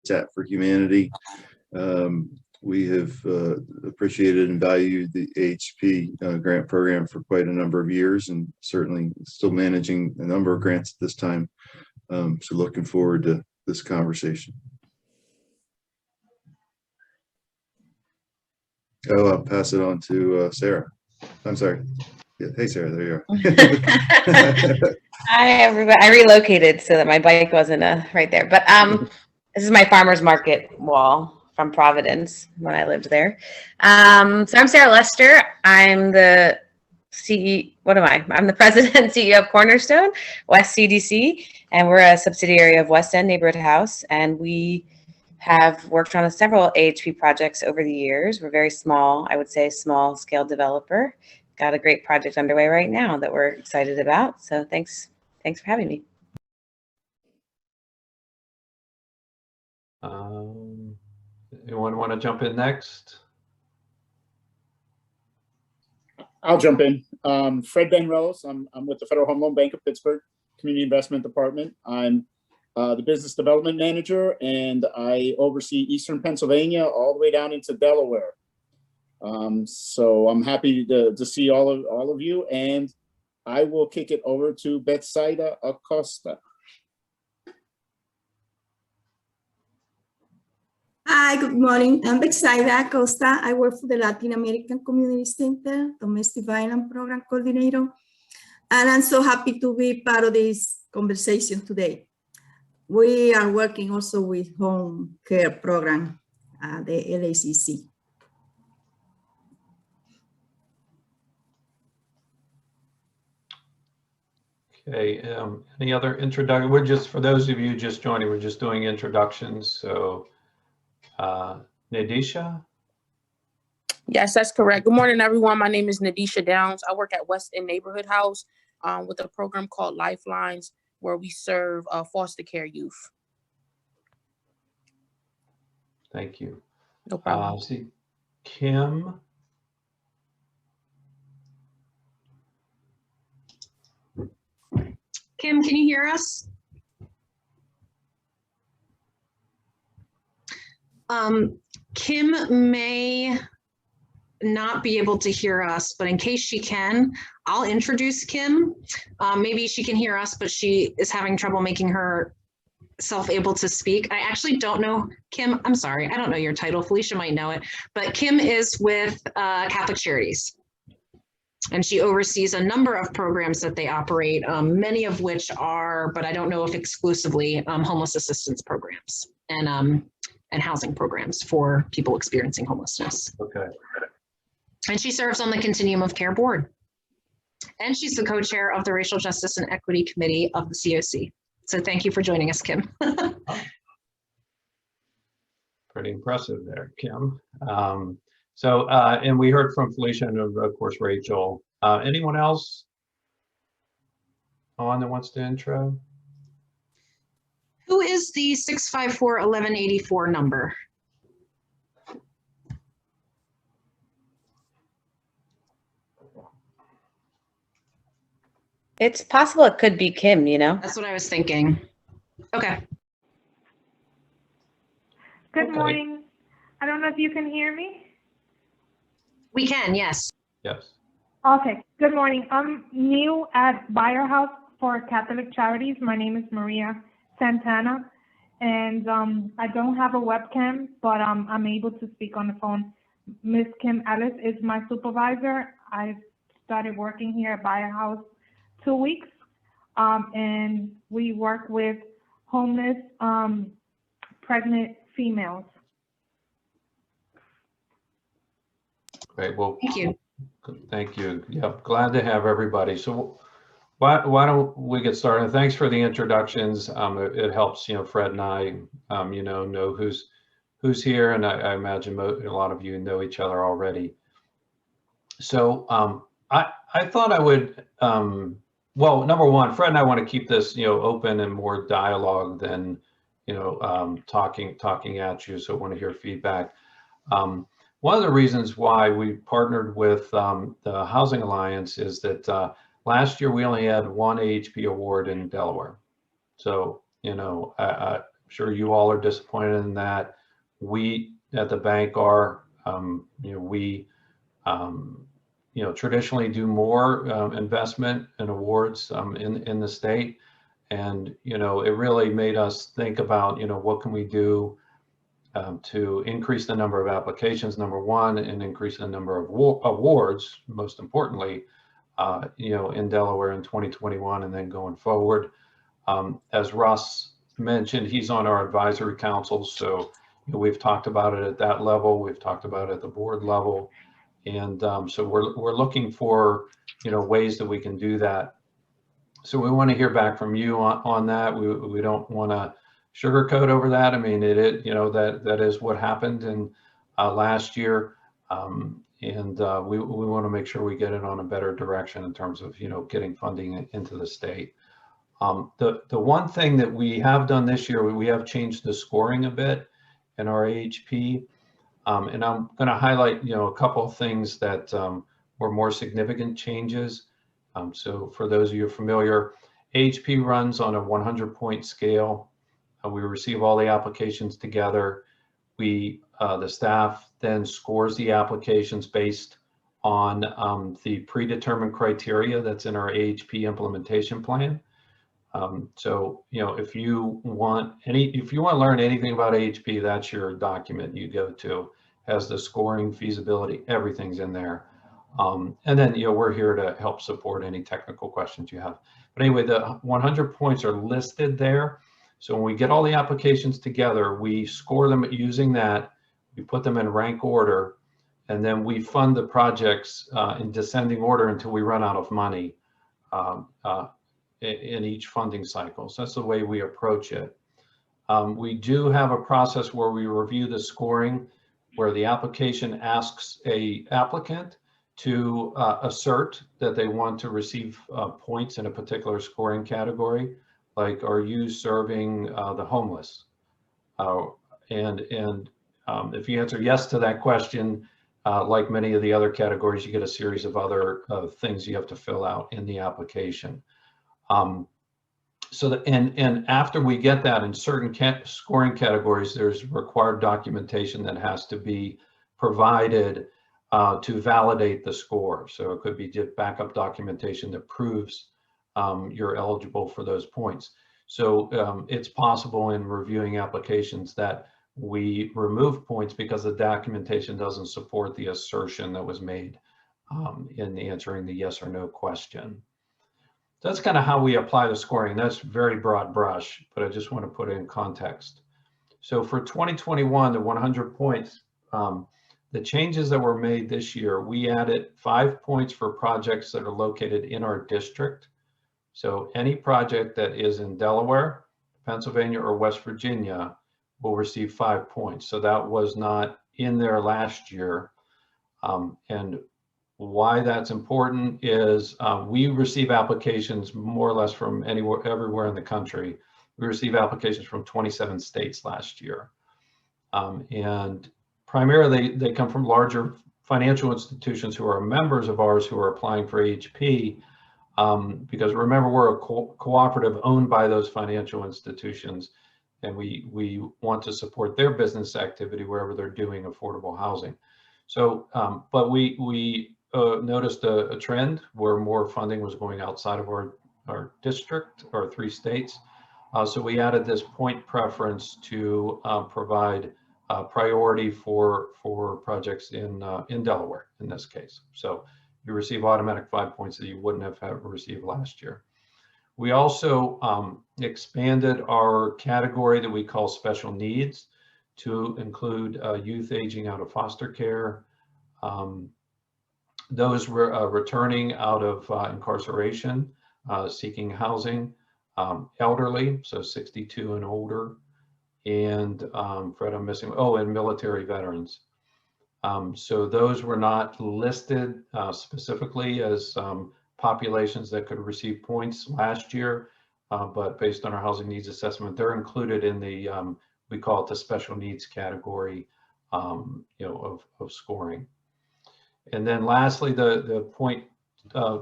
For humanity. We have appreciated and valued the AHP grant program for quite a number of years, and certainly still managing a number of grants at this time. So looking forward to this conversation. Oh, I'll pass it on to Sarah. I'm sorry. Yeah. Hey, Sarah, there you are. Hi, everybody. I relocated so that my bike wasn't right there. But this is my farmer's market wall from Providence when I lived there. So I'm Sarah Lester. I'm the CEO. What am I? I'm the president and CEO of Cornerstone West CDC, and we're a subsidiary of West End Neighborhood House. And we have worked on several AHP projects over the years. We're very small, I would say, small scale developer. Got a great project underway right now that we're excited about. So thanks for having me. Anyone want to jump in next? I'll jump in. Fred Benrellis. I'm with the Federal Home Loan Bank of Pittsburgh Community Investment Department. I'm the business development manager, and I oversee Eastern Pennsylvania all the way down into Delaware. So I'm happy to see all of you, and I will kick it over to Betsaida Acosta. Hi, good morning. I'm Betsaida Acosta. I work for the Latin American Community Center, Domestic Violence Program Coordinator, and I'm so happy to be part of this conversation today. We are working also with home care program, the LACC. Okay, any other introduction? We're just, for those of you just joining, we're just doing introductions. So Nadisha? Yes, that's correct. Good morning, everyone. My name is Nadisha Downs. I work at West End Neighborhood House with a program called Lifelines, where we serve foster care youth. Thank you. No problem. See, Kim? Kim, can you hear us? Kim may not be able to hear us, but in case she can, I'll introduce Kim. Maybe she can hear us, but she is having trouble making herself able to speak. I actually don't know, Kim, I'm sorry, I don't know your title. Felicia might know it, but Kim is with Catholic Charities. And she oversees a number of programs that they operate, many of which are, but I don't know if exclusively, homeless assistance programs and housing programs for people experiencing homelessness. Okay. And she serves on the Continuum of Care Board. And she's the co-chair of the Racial Justice and Equity Committee of the COC. So thank you for joining us, Kim. Pretty impressive there, Kim. And we heard from Felicia and of course, Rachel. Anyone else on that wants to intro? Who is the 654-1184 number? It's possible it could be Kim, you know? That's what I was thinking. Okay. Good Okay. morning. I don't know if you can hear me. We can, yes. Yes. Okay, good morning. I'm new at Buyer House for Catholic Charities. My name is Maria Santana, and I don't have a webcam, but I'm able to speak on the phone. Miss Kim Ellis is my supervisor. I started working here at Buyer House 2 weeks, and we work with homeless pregnant females. Great. Well, Thank you. thank you. Yep. Glad to have everybody. So why don't we get started? Thanks for the introductions. It helps, Fred and I, know who's here. And I imagine a lot of you know each other already. So I thought I would, well, number one, Fred and I want to keep this, open and more dialogue than, talking at you. So I want to hear feedback. One of the reasons why we partnered with the Housing Alliance is that last year we only had one AHP award in Delaware. So, I'm sure you all are disappointed in that. We at the bank are, we traditionally do more investment and awards in the state. And, it really made us think about, what can we do to increase the number of applications, number one, and increase the number of awards, most importantly, in Delaware in 2021 and then going forward. As Russ mentioned, he's on our advisory council. So we've talked about it at that level. We've talked about it at the board level. And so we're looking for, ways that we can do that. So we want to hear back from you on that. We don't want to sugarcoat over that. I mean, that is what happened in last year. We want to make sure we get it on a better direction in terms of, getting funding into the state. The one thing that we have done this year, we have changed the scoring a bit in our AHP. And I'm going to highlight, a couple of things that were more significant changes. So for those of you familiar, AHP runs on a 100-point scale. We receive all the applications together. The staff then scores the applications based on the predetermined criteria that's in our AHP implementation plan. So, if you want to learn anything about AHP, that's your document you go to, has the scoring, feasibility, everything's in there. And then, we're here to help support any technical questions you have. But anyway, the 100 points are listed there. So when we get all the applications together, we score them using that, we put them in rank order, and then we fund the projects in descending order until we run out of money in each funding cycle. So that's the way we approach it. We do have a process where we review the scoring, where the application asks an applicant to assert that they want to receive points in a particular scoring category. Like, are you serving the homeless? And if you answer yes to that question, like many of the other categories, you get a series of other things you have to fill out in the application. So that, and after we get that in certain scoring categories, there's required documentation that has to be provided to validate the score. So it could be just backup documentation that proves you're eligible for those points. So it's possible in reviewing applications that we remove points because the documentation doesn't support the assertion that was made in answering the yes or no question. That's kind of how we apply the scoring. That's very broad brush, but I just want to put it in context. So for 2021, the 100 points, the changes that were made this year, we added 5 points for projects that are located in our district. So any project that is in Delaware, Pennsylvania, or West Virginia will receive 5 points. So that was not in there last year. And why that's important is we receive applications more or less from everywhere in the country. We receive applications from 27 states last year. And primarily they come from larger financial institutions who are members of ours who are applying for AHP. Because remember, we're a cooperative owned by those financial institutions, and we want to support their business activity wherever they're doing affordable housing. So, but we noticed a trend where more funding was going outside of our district, our 3 states. So we added this point preference to provide priority for projects in Delaware in this case. So you receive automatic 5 points that you wouldn't have received last year. We also expanded our category that we call special needs to include youth aging out of foster care, those returning out of incarceration, seeking housing, elderly, so 62 and older, and Fred, I'm missing, oh, and military veterans. So those were not listed specifically as populations that could receive points last year, but based on our housing needs assessment, they're included in the, we call it the special needs category, of scoring. And then lastly, the point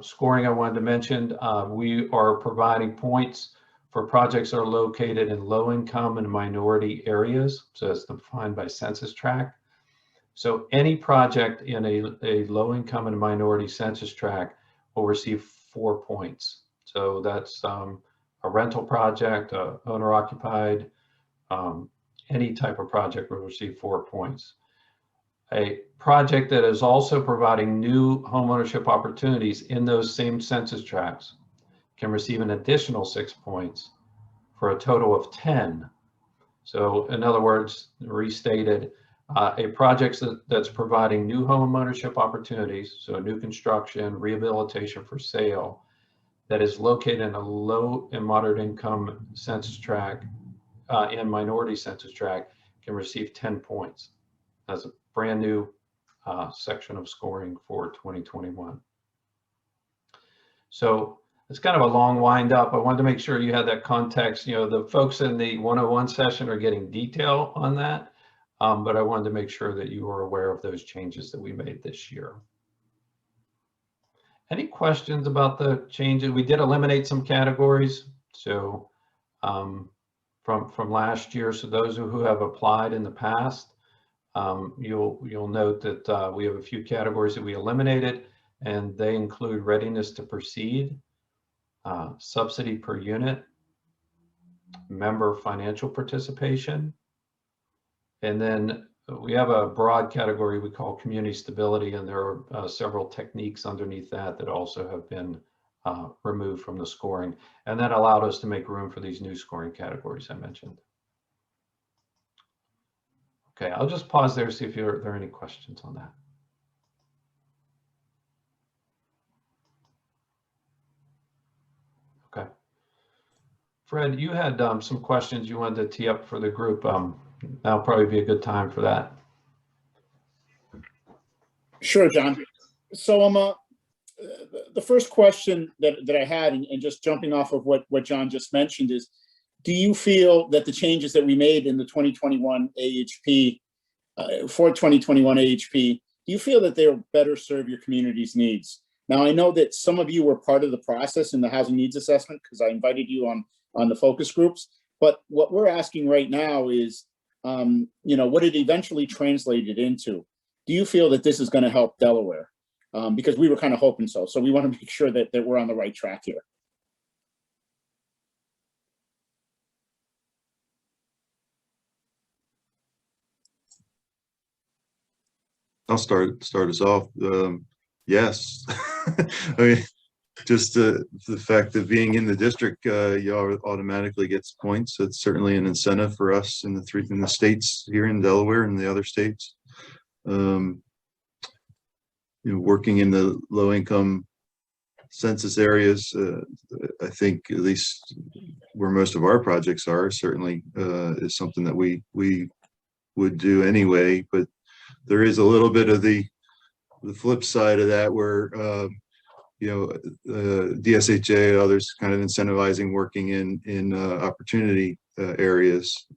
scoring I wanted to mention, we are providing points for projects that are located in low income and minority areas. So that's defined by census tract. So any project in a low income and minority census tract will receive 4 points. So that's a rental project, owner occupied, any type of project will receive 4 points. A project that is also providing new homeownership opportunities in those same census tracts can receive an additional 6 points for a total of 10. So in other words, restated, a project that's providing new homeownership opportunities, so new construction, rehabilitation for sale, that is located in a low and moderate income census tract and minority census tract can receive 10 points. That's a brand new section of scoring for 2021. So it's kind of a long wind up. I wanted to make sure you had that context. The folks in the 101 session are getting detail on that, but I wanted to make sure that you were aware of those changes that we made this year. Any questions about the changes? We did eliminate some categories. So from last year, so those who have applied in the past, you'll note that we have a few categories that we eliminated, and they include readiness to proceed, subsidy per unit, member financial participation, and then we have a broad category we call community stability, and there are several techniques underneath that also have been removed from the scoring, and that allowed us to make room for these new scoring categories I mentioned. Okay, I'll just pause there to see if there are any questions on that. Okay. Fred, you had some questions you wanted to tee up for the group. That'll probably be a good time for that. Sure, John. So the first question that I had, and just jumping off of what John just mentioned, is, do you feel that the changes that we made in the 2021 AHP, for 2021 AHP, do you feel that they'll better serve your community's needs? Now, I know that some of you were part of the process in the housing needs assessment because I invited you on on the focus groups. But what we're asking right now is, what it eventually translated into. Do you feel that this is going to help Delaware? Because we were kind of hoping so. So we want to make sure that we're on the right track here. I'll start us off. Yes. I mean, just the fact of being in the district, you automatically gets points. It's certainly an incentive for us in the states here in Delaware and the other states. Working in the low-income census areas, I think at least where most of our projects are, certainly is something that we would do anyway. But there is a little bit of the flip side of that where DSHA and others kind of incentivizing working in opportunity areas,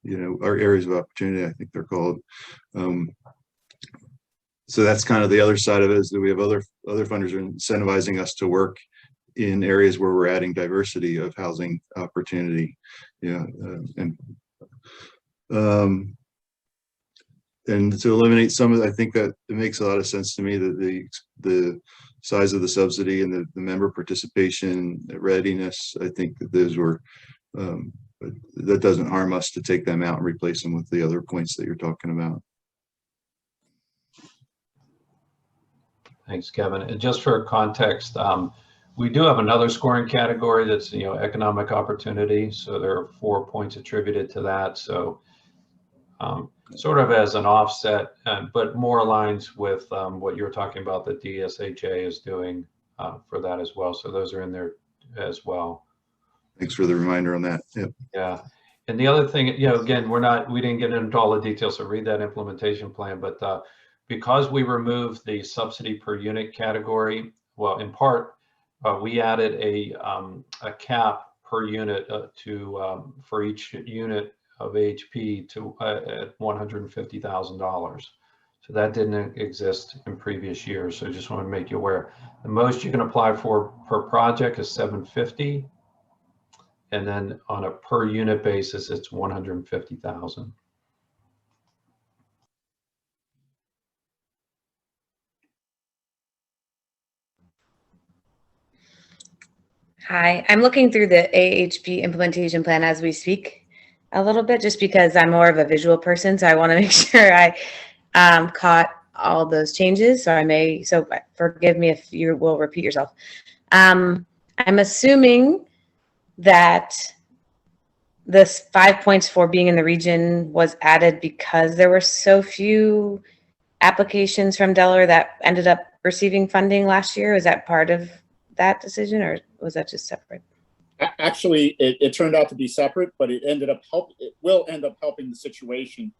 or areas of opportunity, I think they're called. So that's kind of the other side of it, is that we have other funders are incentivizing us to work in areas where we're adding diversity of housing opportunity. And to eliminate some of, I think that it makes a lot of sense to me that the size of the subsidy and the member participation, readiness, I think that those were, that doesn't harm us to take them out and replace them with the other points that you're talking about. Thanks, Kevin. And just for context, we do have another scoring category that's, economic opportunity. So there are 4 points attributed to that. So sort of as an offset, but more aligns with what you're talking about that DSHA is doing for that as well. So those are in there as well. Thanks for the reminder on that. Yep. Yeah. And the other thing, again, we didn't get into all the details, so read that implementation plan, but because we removed the subsidy per unit category, well, in part, we added a cap per unit for each unit of AHP to at $150,000. So that didn't exist in previous years. So I just want to make you aware. The most you can apply for per project is $750,000, and then on a per unit basis, it's $150,000. Hi, I'm looking through the AHP implementation plan as we speak a little bit, just because I'm more of a visual person. So I want to make sure I caught all those changes. So forgive me if you will repeat yourself. I'm assuming that this 5 points for being in the region was added because there were so few applications from Delaware that ended up receiving funding last year. Was that part of that decision, or was that just separate? Actually, it turned out to be separate, but it will end up helping the situation.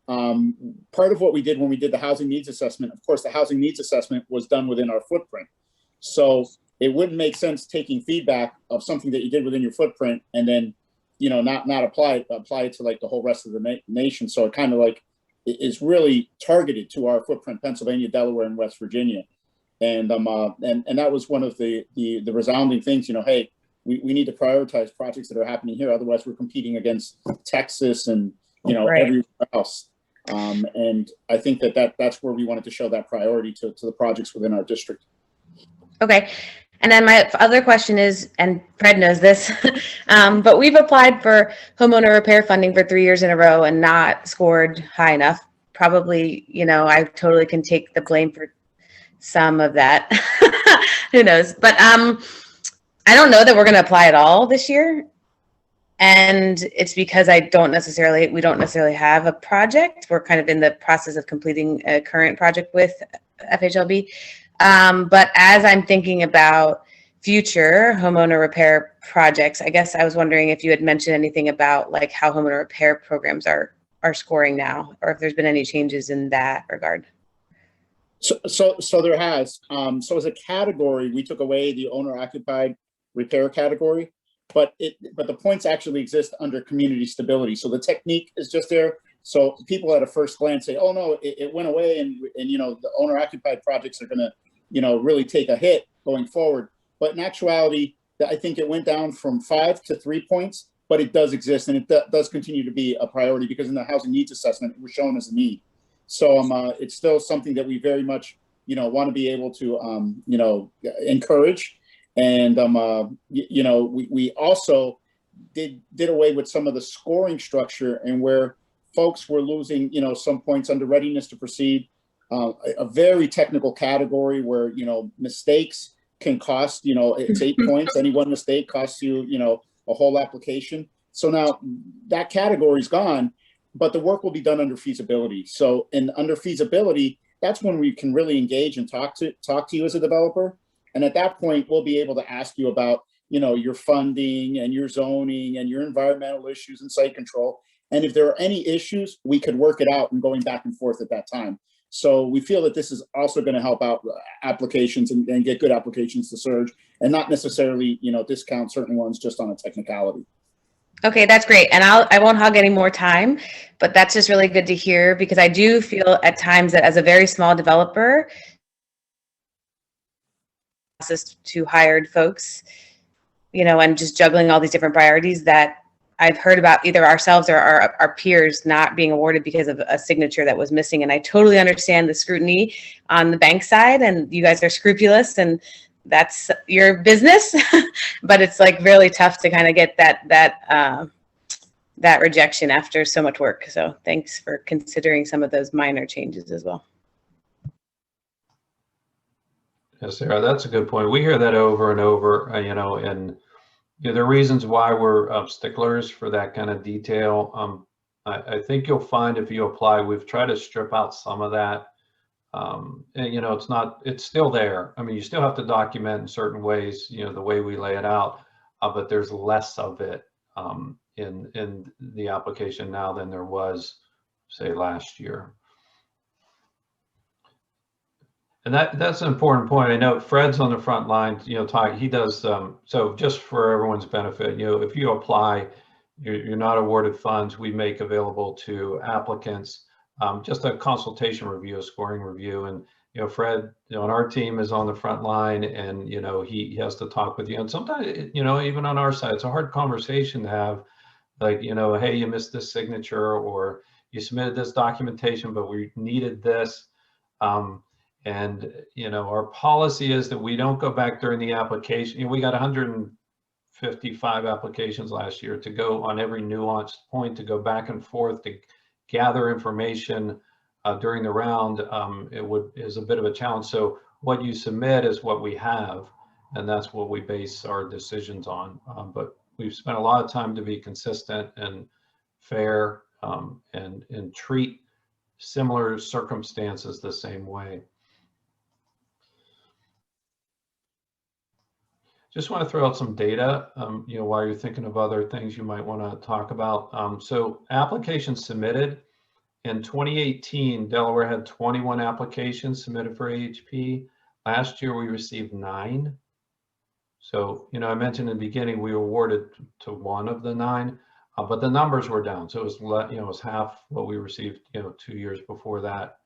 Part of what we did when we did the housing needs assessment, of course, the housing needs assessment was done within our footprint. So it wouldn't make sense taking feedback of something that you did within your footprint and then, not apply it to like the whole rest of the nation. So it kind of like is really targeted to our footprint, Pennsylvania, Delaware, and West Virginia. And that was one of the resounding things, hey, we need to prioritize projects that are happening here. Otherwise, we're competing against Texas and, Right. everywhere else. And I think that's where we wanted to show that priority to the projects within our district. Okay. And then my other question is, and Fred knows this, but we've applied for homeowner repair funding for 3 years in a row and not scored high enough. Probably, I totally can take the blame for some of that. Who knows? But I don't know that we're going to apply at all this year. And it's because we don't necessarily have a project. We're kind of in the process of completing a current project with FHLB. But as I'm thinking about future homeowner repair projects, I guess I was wondering if you had mentioned anything about like how homeowner repair programs are scoring now, or if there's been any changes in that regard. So there has. So as a category, we took away the owner-occupied repair category, but the points actually exist under community stability. So the technique is just there. So people at a first glance say, "Oh no, it went away," and the owner-occupied projects are going to really take a hit going forward. But in actuality, I think it went down from 5 to 3 points. but it does exist, and it does continue to be a priority because in the housing needs assessment, it was shown as a need. So it's still something that we very much, want to be able to, encourage. And, we also did away with some of the scoring structure and where folks were losing, some points under readiness to proceed, a very technical category where, mistakes can cost, it's 8 points. Any one mistake costs you, a whole application. So now that category is gone, but the work will be done under feasibility. So under feasibility, that's when we can really engage and talk to you as a developer. And at that point, we'll be able to ask you about, your funding and your zoning and your environmental issues and site control. And if there are any issues, we could work it out and going back and forth at that time. So we feel that this is also going to help out applications and get good applications to surge, and not necessarily, discount certain ones just on a technicality. Okay, that's great. And I won't hog any more time, but that's just really good to hear, because I do feel at times that as a very small developer, to hired folks, and just juggling all these different priorities that I've heard about either ourselves or our peers not being awarded because of a signature that was missing. And I totally understand the scrutiny on the bank side, and you guys are scrupulous, and that's your business. But it's like really tough to kind of get that rejection after so much work. So thanks for considering some of those minor changes as well. Yes, Sarah, that's a good point. We hear that over and over, and the reasons why we're sticklers for that kind of detail. I think you'll find if you apply, we've tried to strip out some of that. And, it's still there. I mean, you still have to document in certain ways, the way we lay it out, but there's less of it in the application now than there was, say, last year. And that's an important point. I know Fred's on the front line, he does, so just for everyone's benefit, if you apply, you're not awarded funds, we make available to applicants just a consultation review, a scoring review. And, Fred, on our team is on the front line, and, he has to talk with you. And sometimes, even on our side, it's a hard conversation to have, like, hey, you missed this signature, or you submitted this documentation, but we needed this. And, our policy is that we don't go back during the application. We got 155 applications last year to go on every nuanced point, to go back and forth to gather information during the round. Is a bit of a challenge. So what you submit is what we have, and that's what we base our decisions on. But we've spent a lot of time to be consistent and fair, and treat similar circumstances the same way. Just want to throw out some data, while you're thinking of other things you might want to talk about. So applications submitted in 2018, Delaware had 21 applications submitted for AHP. Last year, we received 9. So, I mentioned in the beginning, we were awarded to 1 of the 9, but the numbers were down. So it was, it was half what we received, 2 years before that.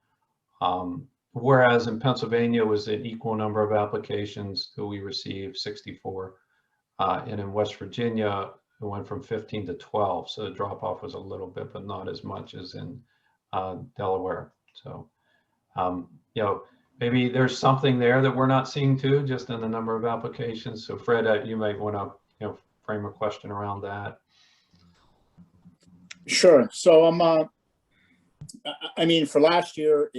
Whereas in Pennsylvania was an equal number of applications that we received, 64. And in West Virginia, it went from 15 to 12. So the drop off was a little bit, but not as much as in Delaware. So, maybe there's something there that we're not seeing too, just in the number of applications. So Fred, you might want to, frame a question around that. Sure. So I mean, for last year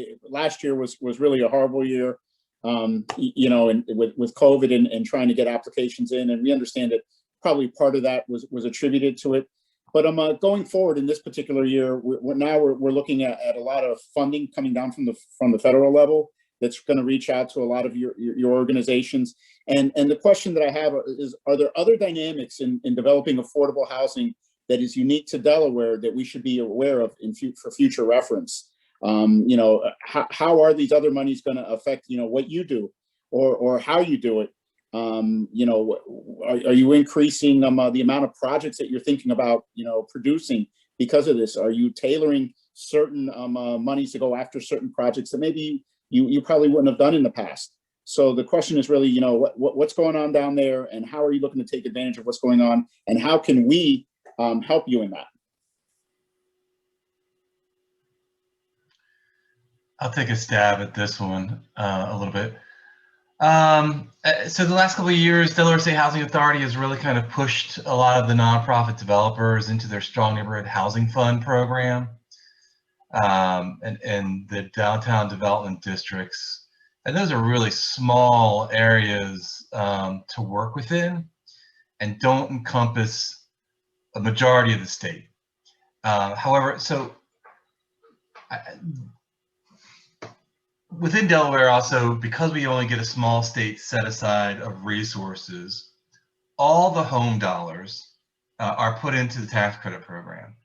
was really a horrible year, and with COVID and trying to get applications in, and we understand that probably part of that was attributed to it. But going forward in this particular year, we're looking at a lot of funding coming down from the federal level that's going to reach out to a lot of your organizations. And the question that I have is, are there other dynamics in developing affordable housing that is unique to Delaware that we should be aware of for future reference? How are these other monies going to affect, what you do or how you do it? Are you increasing the amount of projects that you're thinking about, producing because of this? Are you tailoring certain monies to go after certain projects that maybe you probably wouldn't have done in the past? So the question is really, what's going on down there, and how are you looking to take advantage of what's going on, and how can we help you in that? I'll take a stab at this one a little bit. So the last couple of years, Delaware State Housing Authority has really kind of pushed a lot of the nonprofit developers into their Strong Neighborhood Housing Fund program and the downtown development districts. And those are really small areas to work within and don't encompass a majority of the state. However, so within Delaware also, because we only get a small state set aside of resources, all the home dollars are put into the tax credit program.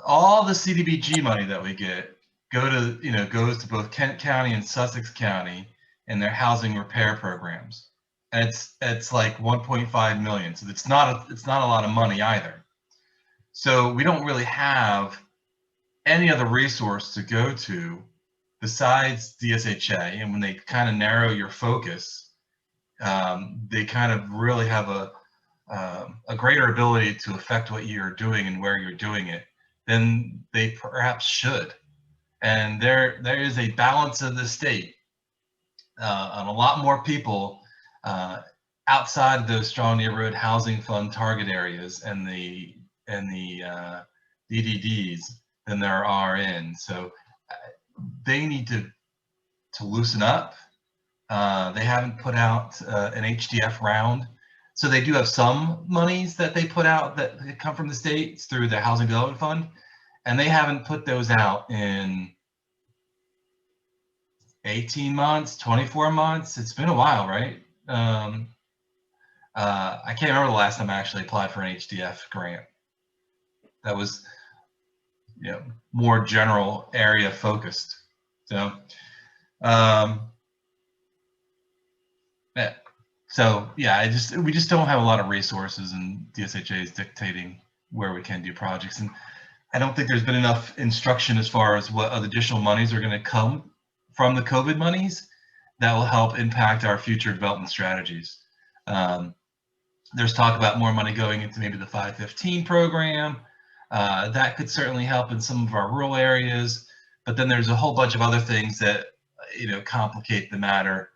All the CDBG money that we get goes to both Kent County and Sussex County in their housing repair programs. And it's like 1.5 million. So it's not a lot of money either. So we don't really have any other resource to go to besides DSHA. And when they kind of narrow your focus, they kind of really have a greater ability to affect what you're doing and where you're doing it than they perhaps should. And there is a balance of the state on a lot more people outside of those Strong Neighborhood Housing Fund target areas and the DDDs than there are in. So they need to loosen up. They haven't put out an HDF round. So they do have some monies that they put out that come from the states through the Housing Development Fund, and they haven't put those out in 18 months, 24 months. It's been a while, right? I can't remember the last time I actually applied for an HDF grant. That was, more general area focused. So, we just don't have a lot of resources, and DSHA is dictating where we can do projects. And I don't think there's been enough instruction as far as what additional monies are going to come from the COVID monies that will help impact our future development strategies. There's talk about more money going into maybe the 515 program. That could certainly help in some of our rural areas, but then there's a whole bunch of other things that complicate the matter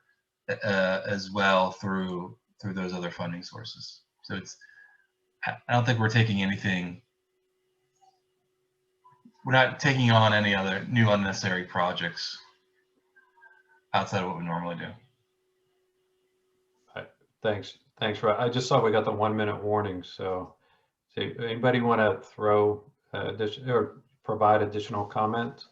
as well through those other funding sources. So I don't think we're taking anything. We're not taking on any other new unnecessary projects outside of what we normally do. Thanks, Rob. I just saw we got the 1 minute warning. So anybody want to throw or provide additional comment?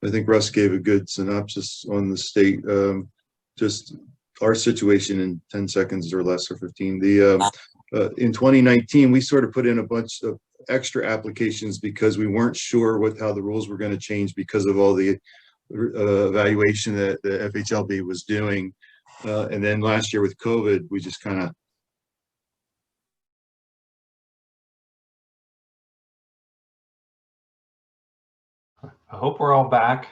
I think Russ gave a good synopsis on the state. Just our situation in 10 seconds or less, or 15. In 2019, we sort of put in a bunch of extra applications because we weren't sure how the rules were going to change because of all the evaluation that the FHLB was doing. And then last year with COVID, we just kind of I hope we're all back.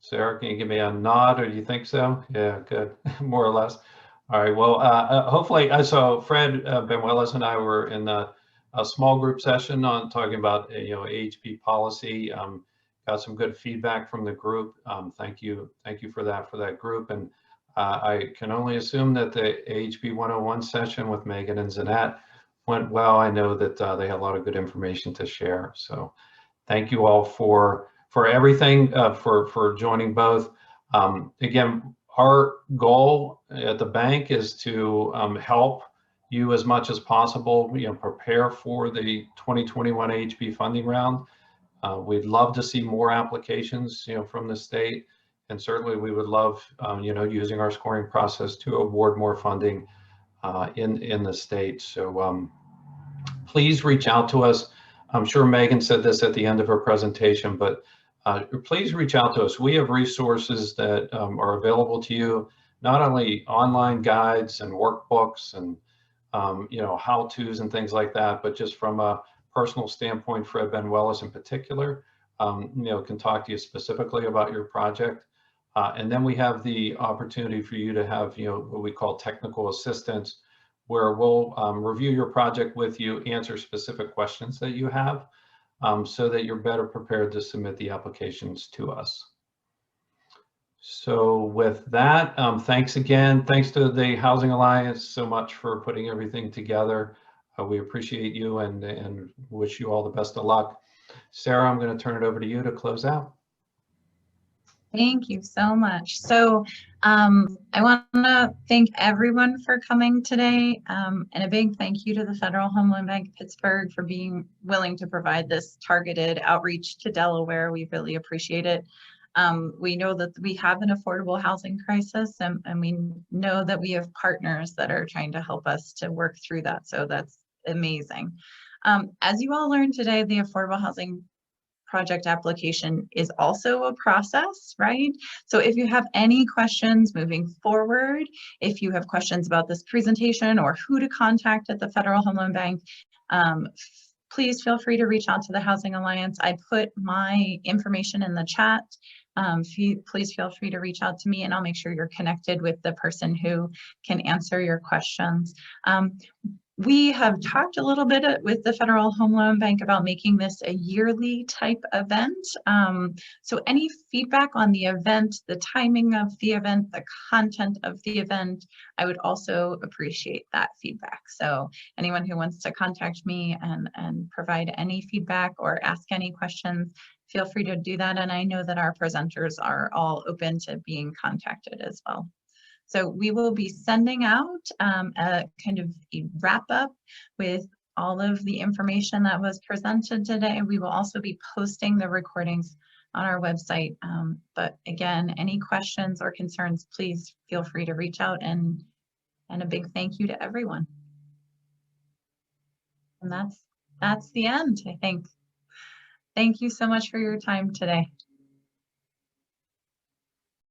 Sarah, can you give me a nod, or do you think so? Yeah, good, more or less. All right, well, hopefully, so Fred Benuelos and I were in a small group session on talking about, AHP policy. Got some good feedback from the group. Thank you for that group. And I can only assume that the AHP 101 session with Megan and Zanette went well. I know that they had a lot of good information to share. So thank you all for everything, for joining both. Again, our goal at the bank is to help you as much as possible, prepare for the 2021 AHP funding round. We'd love to see more applications, from the state, and certainly we would love, using our scoring process to award more funding in the state. So please reach out to us. I'm sure Megan said this at the end of her presentation, but please reach out to us. We have resources that are available to you, not only online guides and workbooks and how-tos and things like that, but just from a personal standpoint, Fred Benuelos in particular, can talk to you specifically about your project. And then we have the opportunity for you to have, what we call technical assistance, where we'll review your project with you, answer specific questions that you have, so that you're better prepared to submit the applications to us. So with that, thanks again. Thanks to the Housing Alliance so much for putting everything together. We appreciate you and wish you all the best of luck. Sarah, I'm going to turn it over to you to close out. Thank you so much. So I want to thank everyone for coming today, and a big thank you to the Federal Home Loan Bank of Pittsburgh for being willing to provide this targeted outreach to Delaware. We really appreciate it. We know that we have an affordable housing crisis, and we know that we have partners that are trying to help us to work through that. So that's amazing. As you all learned today, the affordable housing project application is also a process, right? So if you have any questions moving forward, if you have questions about this presentation or who to contact at the Federal Home Loan Bank, please feel free to reach out to the Housing Alliance. I put my information in the chat. Please feel free to reach out to me, and I'll make sure you're connected with the person who can answer your questions. We have talked a little bit with the Federal Home Loan Bank about making this a yearly type event. So any feedback on the event, the timing of the event, the content of the event, I would also appreciate that feedback. So anyone who wants to contact me and provide any feedback or ask any questions, feel free to do that. And I know that our presenters are all open to being contacted as well. So we will be sending out a kind of a wrap up with all of the information that was presented today. We will also be posting the recordings on our website. But again, any questions or concerns, please feel free to reach out, and a big thank you to everyone. And that's the end, I think. Thank you so much for your time today.